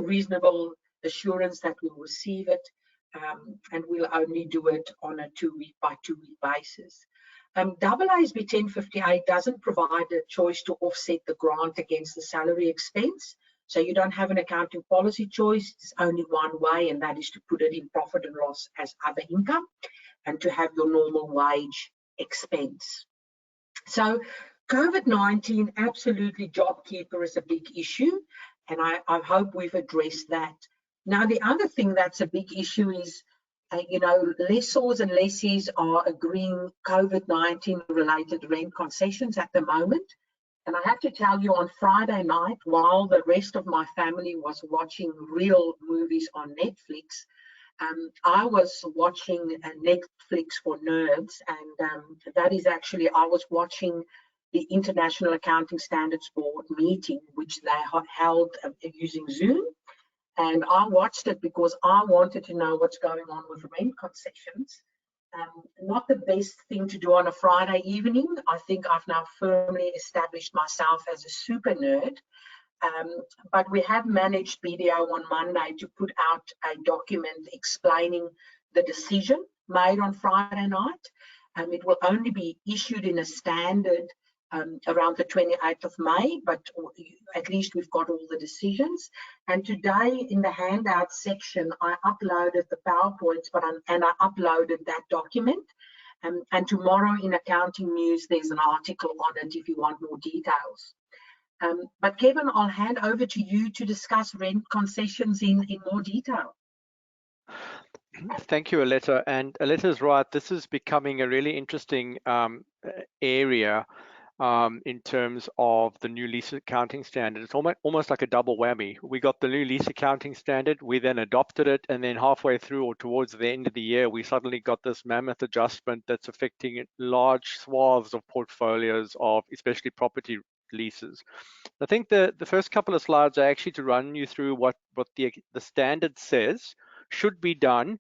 reasonable assurance that we will receive it. And we'll only do it on a 2 week by 2 week basis. AASB 1058 doesn't provide a choice to offset the grant against the salary expense. So you don't have an accounting policy choice. There's only one way, and that is to put it in profit and loss as other income and to have your normal wage expense. So COVID-19, absolutely, JobKeeper is a big issue, and I hope we've addressed that. Now, the other thing that's a big issue is, lessors and lessees are agreeing COVID-19 related rent concessions at the moment. And I have to tell you, on Friday night, while the rest of my family was watching real movies on Netflix, I was watching Netflix for nerds, and that is actually, I was watching the International Accounting Standards Board meeting, which they held using Zoom. And I watched it because I wanted to know what's going on with rent concessions. Not the best thing to do on a Friday evening. I think I've now firmly established myself as a super nerd. But we have managed BDO on Monday to put out a document explaining the decision made on Friday night. It will only be issued in a standard around the 28th of May, but at least we've got all the decisions. And today in the handout section, I uploaded the PowerPoints, and I uploaded that document. And tomorrow in Accounting News, there's an article on it if you want more details. But Kevin, I'll hand over to you to discuss rent concessions in more detail. Thank you, Aletta. And Aletta's right, this is becoming a really interesting area in terms of the new lease accounting standard. It's almost like a double whammy. We got the new lease accounting standard, we then adopted it, and then halfway through or towards the end of the year, we suddenly got this mammoth adjustment that's affecting large swaths of portfolios of especially property leases. I think the first couple of slides are actually to run you through what the standard says should be done,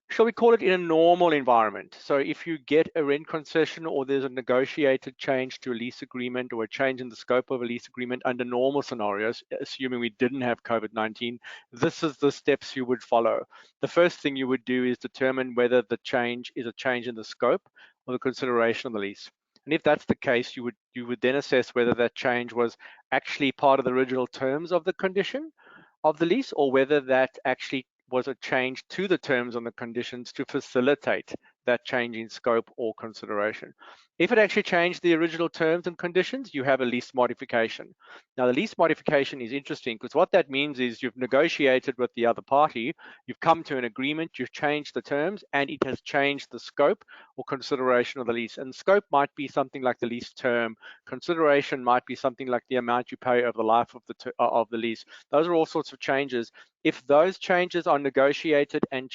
shall we call it, in a normal environment. So if you get a rent concession or there's a negotiated change to a lease agreement or a change in the scope of a lease agreement under normal scenarios, assuming we didn't have COVID-19, this is the steps you would follow. The first thing you would do is determine whether the change is a change in the scope or the consideration of the lease. And if that's the case, you would then assess whether that change was actually part of the original terms of the condition of the lease, or whether that actually was a change to the terms and the conditions to facilitate that change in scope or consideration. If it actually changed the original terms and conditions, you have a lease modification. Now, the lease modification is interesting because what that means is you've negotiated with the other party, you've come to an agreement, you've changed the terms, and it has changed the scope or consideration of the lease. And scope might be something like the lease term, consideration might be something like the amount you pay over the life of the lease. Those are all sorts of changes. If those changes are negotiated and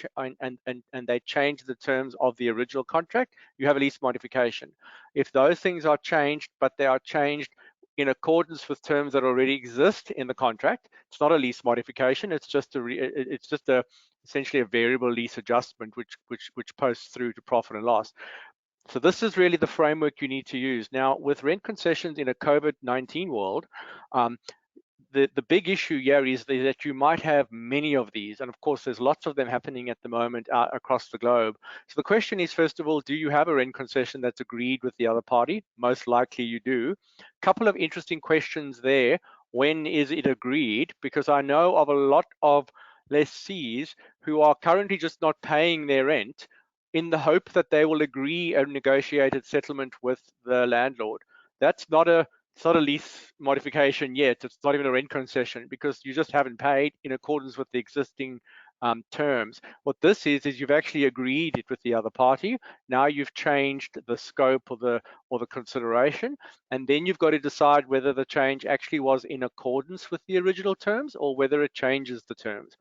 they change the terms of the original contract, you have a lease modification. If those things are changed, but they are changed in accordance with terms that already exist in the contract, it's not a lease modification. It's just essentially a variable lease adjustment, which posts through to profit and loss. So this is really the framework you need to use. Now, with rent concessions in a COVID-19 world, the big issue here is that you might have many of these, and of course there's lots of them happening at the moment across the globe. So the question is, first of all, do you have a rent concession that's agreed with the other party? Most likely you do. Couple of interesting questions there. When is it agreed? Because I know of a lot of lessees who are currently just not paying their rent in the hope that they will agree a negotiated settlement with the landlord. That's not a It's not a lease modification yet. It's not even a rent concession because you just haven't paid in accordance with the existing terms. What this is you've actually agreed it with the other party. Now you've changed the scope or the consideration, and then you've got to decide whether the change actually was in accordance with the original terms or whether it changes the terms.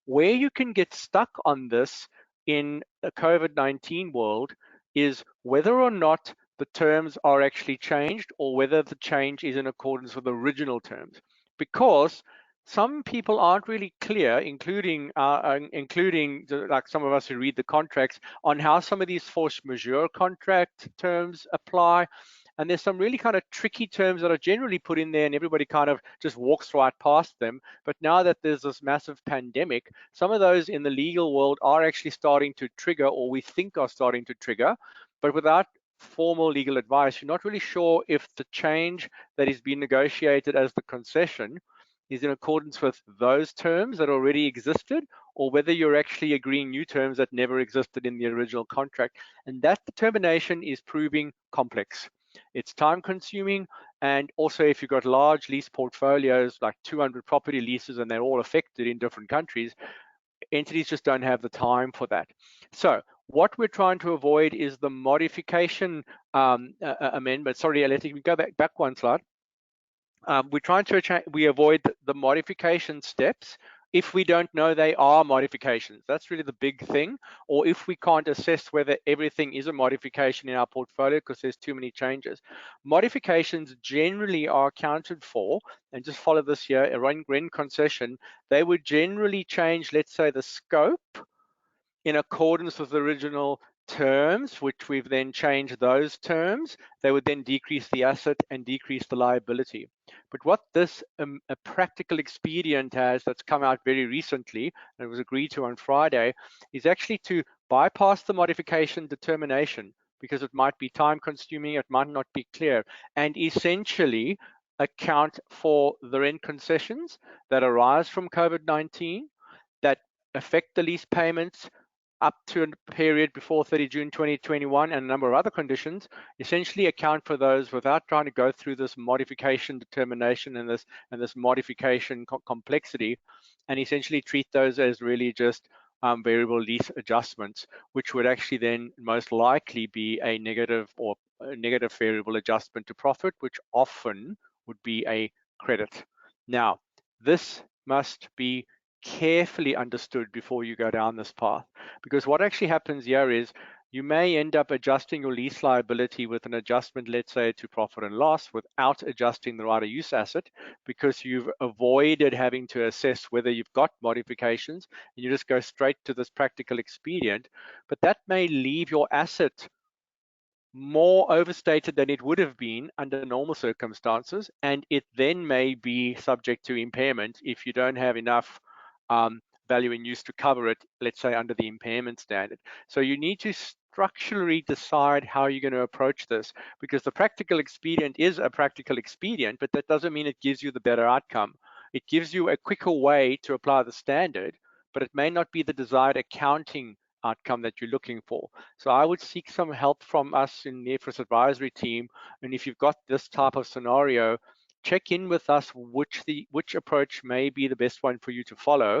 Where you can get stuck on this in a COVID-19 world is whether or not the terms are actually changed or whether the change is in accordance with the original terms, because some people aren't really clear, including like some of us who read the contracts, on how some of these force majeure contract terms apply. And there's some really kind of tricky terms that are generally put in there and everybody kind of just walks right past them. But now that there's this massive pandemic, some of those in the legal world are actually starting to trigger, or we think are starting to trigger, but without formal legal advice, you're not really sure if the change that is being negotiated as the concession is in accordance with those terms that already existed, or whether you're actually agreeing new terms that never existed in the original contract. And that determination is proving complex. It's time consuming, and also if you've got large lease portfolios, like 200 property leases, and they're all affected in different countries, entities just don't have the time for that. So what we're trying to avoid is the modification amendment. Sorry, let me go back one slide. We're trying to avoid the modification steps if we don't know they are modifications. That's really the big thing. Or if we can't assess whether everything is a modification in our portfolio because there's too many changes. Modifications generally are accounted for, and just follow this here, a rent concession, they would generally change, let's say, the scope in accordance with the original terms, which we've then changed those terms. They would then decrease the asset and decrease the liability. But what this a practical expedient has, that's come out very recently, and it was agreed to on Friday, is actually to bypass the modification determination, because it might be time consuming, it might not be clear, and essentially account for the rent concessions that arise from COVID-19, that affect the lease payments up to a period before 30 June 2021, and a number of other conditions, essentially account for those without trying to go through this modification determination and this modification complexity, and essentially treat those as really just variable lease adjustments, which would actually then most likely be a negative or a negative variable adjustment to profit, which often would be a credit. Now, this must be carefully understood before you go down this path, because what actually happens here is you may end up adjusting your lease liability with an adjustment, let's say, to profit and loss, without adjusting the right of use asset, because you've avoided having to assess whether you've got modifications, and you just go straight to this practical expedient. But that may leave your asset more overstated than it would have been under normal circumstances, and it then may be subject to impairment if you don't have enough value in use to cover it, let's say, under the impairment standard. So you need to structurally decide how you're going to approach this, because the practical expedient is a practical expedient, but that doesn't mean it gives you the better outcome. It gives you a quicker way to apply the standard, but it may not be the desired accounting outcome that you're looking for. So I would seek some help from us in the IFRS advisory team, and if you've got this type of scenario, check in with us which approach may be the best one for you to follow,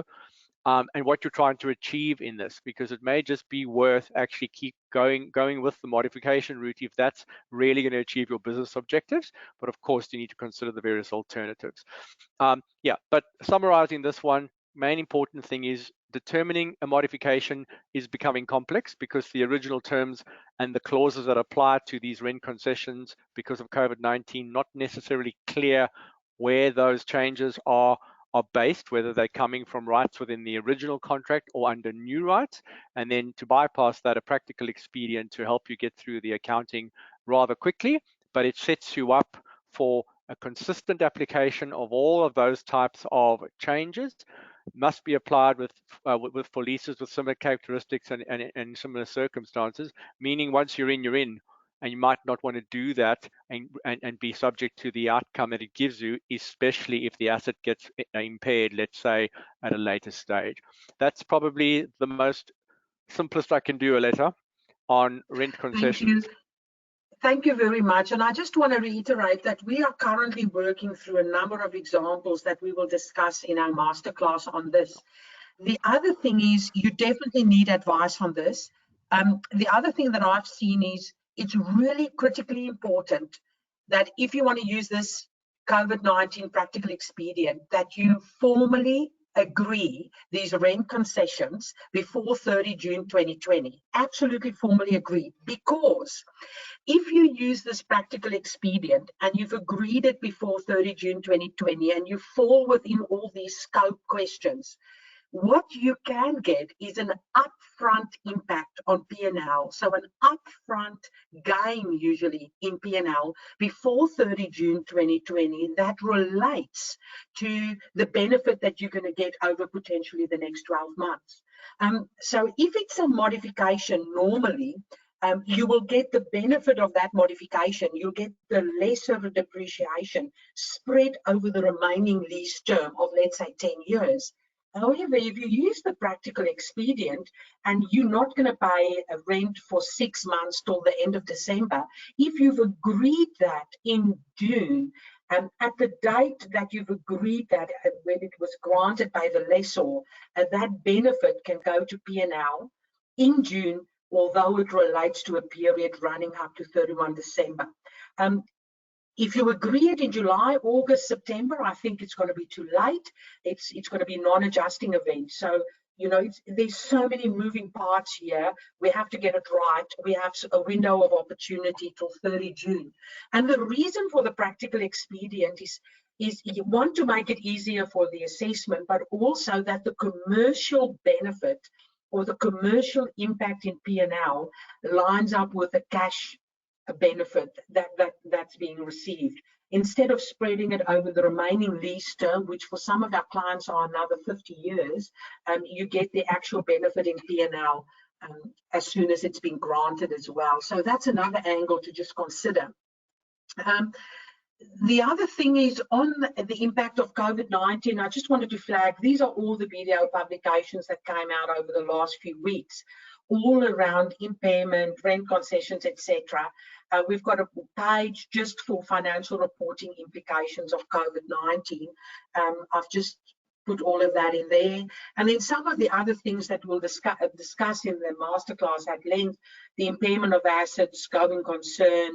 and what you're trying to achieve in this, because it may just be worth actually keep going with the modification route if that's really going to achieve your business objectives. But of course, you need to consider the various alternatives. Yeah, but summarizing this one, main important thing is determining a modification is becoming complex, because the original terms and the clauses that apply to these rent concessions because of COVID-19 not necessarily clear where those changes are based, whether they're coming from rights within the original contract or under new rights, and then to bypass that, a practical expedient to help you get through the accounting rather quickly, but it sets you up for a consistent application of all of those types of changes. Must be applied for leases with similar characteristics and similar circumstances, meaning once you're in, and you might not want to do that and be subject to the outcome that it gives you, especially if the asset gets impaired, let's say, at a later stage. That's probably the most simplest I can do, Aletta, on rent concessions. Thank you very much. And I just want to reiterate that we are currently working through a number of examples that we will discuss in our masterclass on this. The other thing is you definitely need advice on this. The other thing that I've seen is it's really critically important that if you want to use this COVID-19 practical expedient, that you formally agree these rent concessions before 30 June 2020. Absolutely formally agree, because if you use this practical expedient and you've agreed it before 30 June 2020 and you fall within all these scope questions, what you can get is an upfront impact on P&L. So an upfront gain usually in P&L before 30 June 2020 that relates to the benefit that you're going to get over potentially the next 12 months. So if it's a modification normally, you will get the benefit of that modification. You'll get the lesser depreciation spread over the remaining lease term of, let's say, 10 years. However, if you use the practical expedient and you're not going to pay a rent for 6 months till the end of December, if you've agreed that in June, at the date that you've agreed that, when it was granted by the lessor, that benefit can go to P&L in June, although it relates to a period running up to 31 December. If you agree it in July, August, September, I think it's going to be too late. It's going to be non-adjusting event. So, you know, there's so many moving parts here. We have to get it right. We have a window of opportunity till 30 June. And the reason for the practical expedient is you want to make it easier for the assessment, but also that the commercial benefit or the commercial impact in P&L lines up with the cash benefit that's being received. Instead of spreading it over the remaining lease term, which for some of our clients are another 50 years, you get the actual benefit in P&L as soon as it's been granted as well. So that's another angle to just consider. The other thing is on the impact of COVID-19, I just wanted to flag, these are all the video publications that came out over the last few weeks, all around impairment, rent concessions, etc. We've got a page just for financial reporting implications of COVID-19. I've just put all of that in there. And then some of the other things that we'll discuss in the masterclass at length, the impairment of assets, going concern,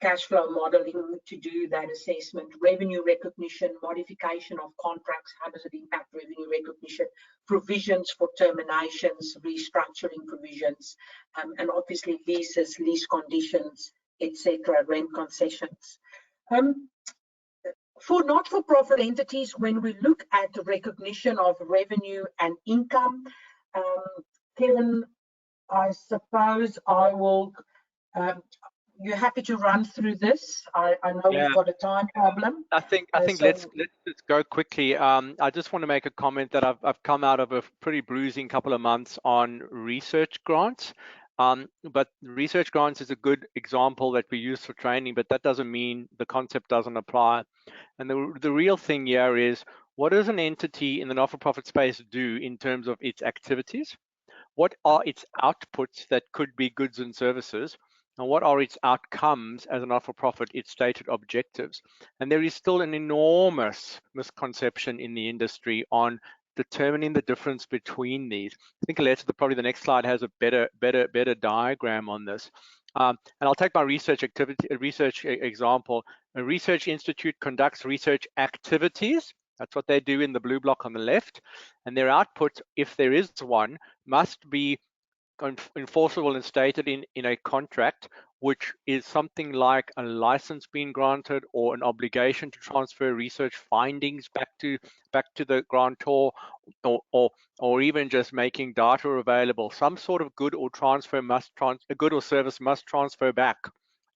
cash flow modeling to do that assessment, revenue recognition, modification of contracts, how does it impact revenue recognition, provisions for terminations, restructuring provisions, and obviously leases, lease conditions, etc., rent concessions. For not-for-profit entities, when we look at the recognition of revenue and income, Kevin, I suppose I will, you're happy to run through this? I know we've got a time problem. I think let's go quickly. I just want to make a comment that I've come out of a pretty bruising couple of months on research grants. But research grants is a good example that we use for training, but that doesn't mean the concept doesn't apply. And the real thing here is, what does an entity in the not-for-profit space do in terms of its activities? What are its outputs that could be goods and services? And what are its outcomes as a not-for-profit, its stated objectives? And there is still an enormous misconception in the industry on determining the difference between these. I think Aletta, probably the next slide has a better diagram on this. And I'll take my research example. A research institute conducts research activities. That's what they do in the blue block on the left. And their output, if there is one, must be enforceable and stated in a contract, which is something like a license being granted or an obligation to transfer research findings back to the grantor, or even just making data available. Some sort of good or a good or service must transfer back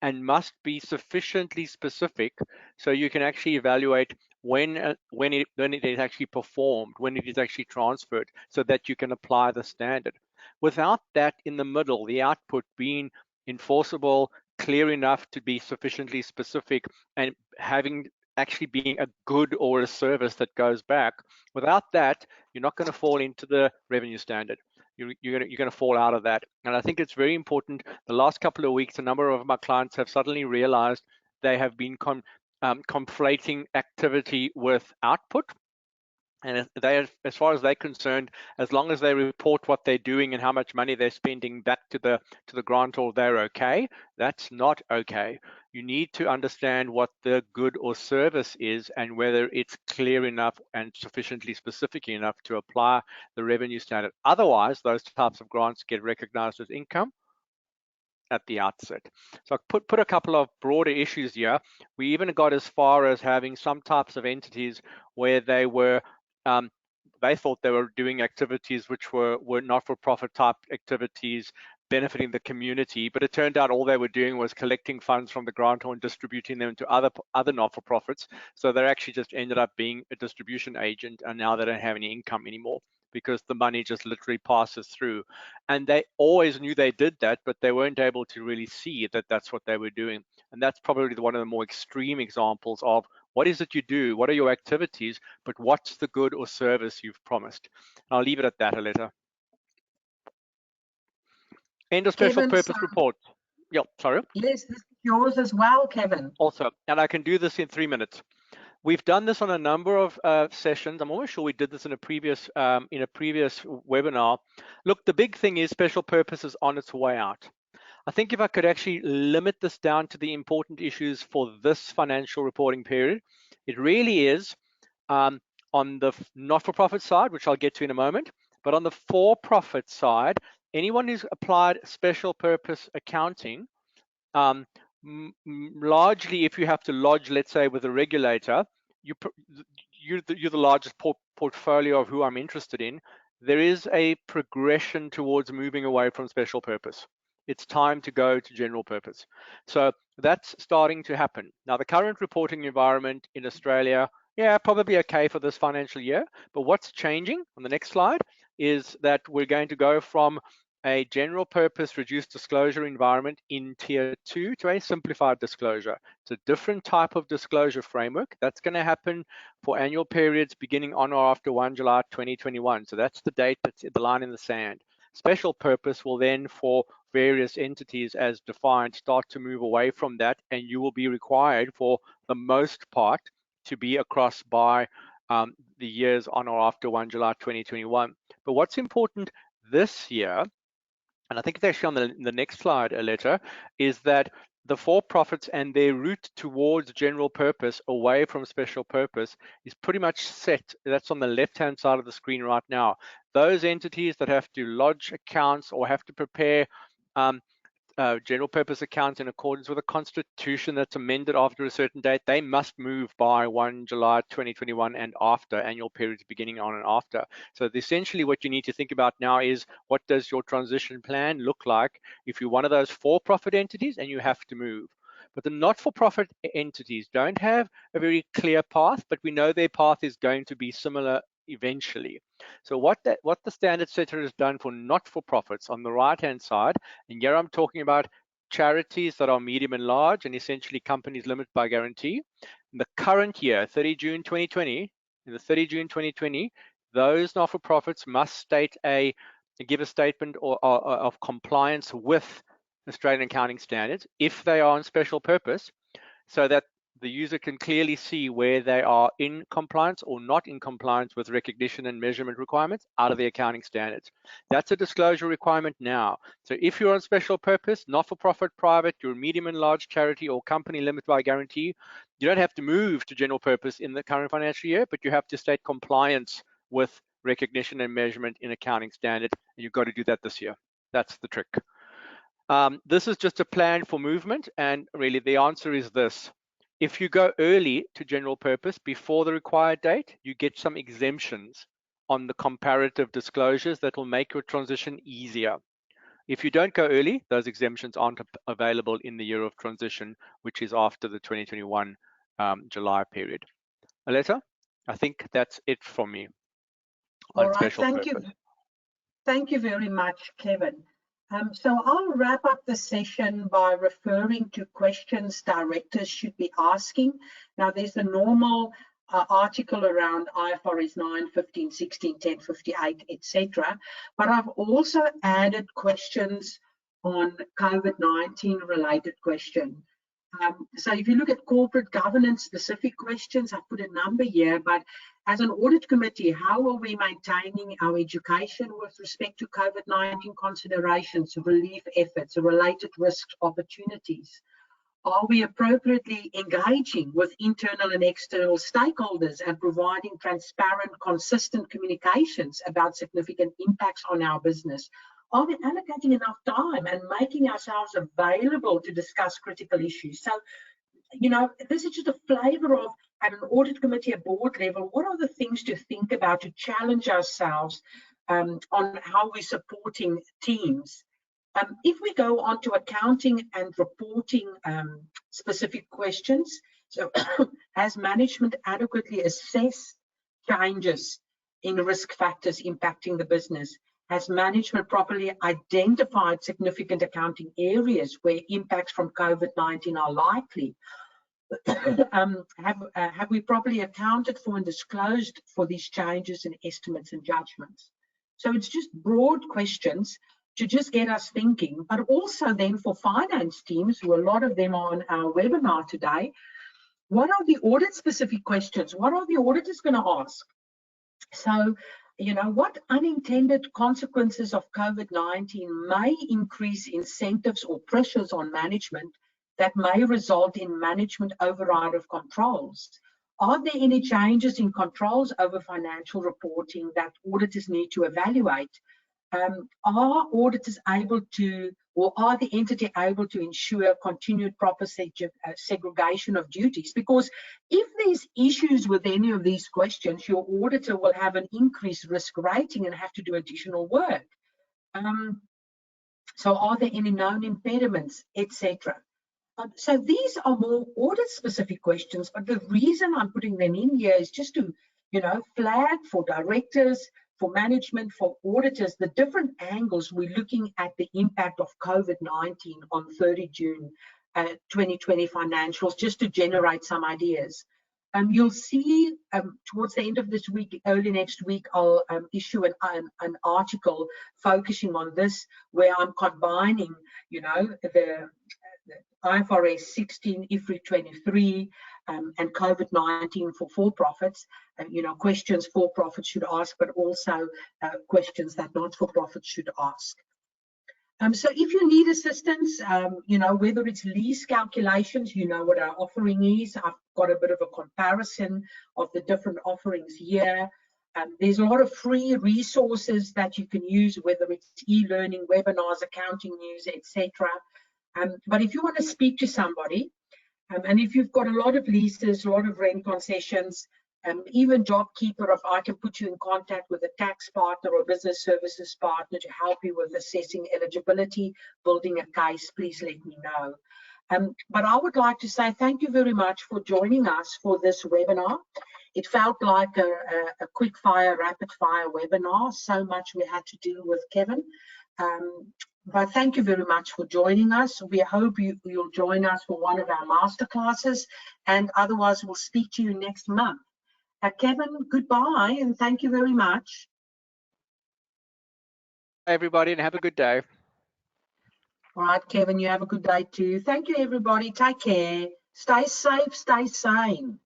and must be sufficiently specific so you can actually evaluate when it is actually performed, when it is actually transferred, so that you can apply the standard. Without that in the middle, the output being enforceable, clear enough to be sufficiently specific, and having actually being a good or a service that goes back, without that, you're not going to fall into the revenue standard. You're going to fall out of that. And I think it's very important. The last couple of weeks, a number of my clients have suddenly realized they have been conflating activity with output. And they, as far as they're concerned, as long as they report what they're doing and how much money they're spending back to the grantor, they're okay. That's not okay. You need to understand what the good or service is and whether it's clear enough and sufficiently specific enough to apply the revenue standard. Otherwise, those types of grants get recognized as income at the outset. So I put a couple of broader issues here. We even got as far as having some types of entities where they were they thought they were doing activities which were not-for-profit type activities benefiting the community, but it turned out all they were doing was collecting funds from the grantor and distributing them to other not-for-profits. So they actually just ended up being a distribution agent, and now they don't have any income anymore. because the money just literally passes through. And they always knew they did that, but they weren't able to really see that that's what they were doing. And that's probably one of the more extreme examples of what is it you do, what are your activities, but what's the good or service you've promised. And I'll leave it at that, Aletta. End of special Kevin, so purpose report. Yeah, sorry. yes, this is yours as well, Kevin. Also, and I can do this in 3 minutes. We've done this on a number of sessions. I'm almost sure we did this in a previous webinar. Look, the big thing is special purpose is on its way out. I think if I could actually limit this down to the important issues for this financial reporting period, it really is on the not-for-profit side, which I'll get to in a moment, but on the for-profit side, anyone who's applied special purpose accounting, largely if you have to lodge, let's say, with a regulator, you're the largest portfolio of who I'm interested in. There is a progression towards moving away from special purpose. It's time to go to general purpose. So that's starting to happen. Now, the current reporting environment in Australia, yeah, probably okay for this financial year. But what's changing on the next slide is that we're going to go from a general purpose reduced disclosure environment in tier 2 to a simplified disclosure. It's a different type of disclosure framework. That's going to happen for annual periods beginning on or after 1 July 2021. So that's the date, that's the line in the sand. Special purpose will then, for various entities as defined, start to move away from that, and you will be required for the most part to be across by the years on or after 1 July 2021. But what's important this year, and I think it's actually on the next slide, Aletta, is that the for-profits and their route towards general purpose away from special purpose is pretty much set. That's on the left-hand side of the screen right now. Those entities that have to lodge accounts or have to prepare general purpose accounts in accordance with a constitution that's amended after a certain date, they must move by 1 July 2021 and after, annual periods beginning on and after. So essentially what you need to think about now is, what does your transition plan look like if you're one of those for-profit entities and you have to move? But the not-for-profit entities don't have a very clear path, but we know their path is going to be similar eventually. So what the standard setter has done for not-for-profits on the right-hand side, and here I'm talking about charities that are medium and large and essentially companies limited by guarantee. In the current year, 30 June 2020, in the 30 June 2020, those not-for-profits must give a statement of compliance with Australian accounting standards if they are on special purpose, so that the user can clearly see where they are in compliance or not in compliance with recognition and measurement requirements out of the accounting standards. That's a disclosure requirement now. So if you're on special purpose, not-for-profit, private, you're a medium and large charity or company limited by guarantee, you don't have to move to general purpose in the current financial year, but you have to state compliance with recognition and measurement in accounting standard, and you've got to do that this year. That's the trick. This is just a plan for movement, and really the answer is this. If you go early to general purpose before the required date, you get some exemptions on the comparative disclosures that will make your transition easier. If you don't go early, those exemptions aren't available in the year of transition, which is after the 2021 July period. Aletta, I think that's it from me on special purpose. Thank you very much, Kevin. So I'll wrap up the session by referring to questions directors should be asking. Now, there's a normal article around IFRS 9, 15, 16, 10, 58, etc. But I've also added questions on COVID-19 related questions. So if you look at corporate governance specific questions, I've put a number here, but as an audit committee, how are we maintaining our education with respect to COVID-19 considerations, relief efforts, related risks, opportunities? Are we appropriately engaging with internal and external stakeholders and providing transparent, consistent communications about significant impacts on our business? Are we allocating enough time and making ourselves available to discuss critical issues? So, you know, this is just a flavor of, at an audit committee, at board level, what are the things to think about to challenge ourselves on how we're supporting teams? If we go on to accounting and reporting specific questions, so has management adequately assessed changes in risk factors impacting the business? Has management properly identified significant accounting areas where impacts from COVID-19 are likely? Have we properly accounted for and disclosed for these changes in estimates and judgments? So it's just broad questions to just get us thinking, but also then for finance teams, who a lot of them are on our webinar today, what are the audit specific questions? What are the auditors going to ask? So, you know, what unintended consequences of COVID-19 may increase incentives or pressures on management that may result in management override of controls? Are there any changes in controls over financial reporting that auditors need to evaluate? Are auditors able to, or are the entity able to ensure continued proper segregation of duties? Because if there's issues with any of these questions, your auditor will have an increased risk rating and have to do additional work. So are there any known impediments, etc.? So these are more audit specific questions, but the reason I'm putting them in here is just to, you know, flag for directors, for management, for auditors, the different angles we're looking at the impact of COVID-19 on 30 June 2020 financials, just to generate some ideas. You'll see towards the end of this week, early next week, I'll issue an article focusing on this, where I'm combining, you know, the IFRS 16, IFRS 23, and COVID-19 for for-profits, you know, questions for-profits should ask, but also questions that not-for-profits should ask. So if you need assistance, you know, whether it's lease calculations, you know what our offering is. I've got a bit of a comparison of the different offerings here. There's a lot of free resources that you can use, whether it's e-learning, webinars, accounting news, etc. But if you want to speak to somebody, and if you've got a lot of leases, a lot of rent concessions, even JobKeeper, if I can put you in contact with a tax partner or business services partner to help you with assessing eligibility, building a case, please let me know. But I would like to say thank you very much for joining us for this webinar. It felt like a quick fire, rapid fire webinar, so much we had to do with Kevin. But thank you very much for joining us. We hope you'll join us for one of our masterclasses, and otherwise we'll speak to you next month. Kevin, goodbye, and thank you very much. Hi, everybody, and have a good day. All right, Kevin, you have a good day too. Thank you, everybody. Take care. Stay safe, stay sane.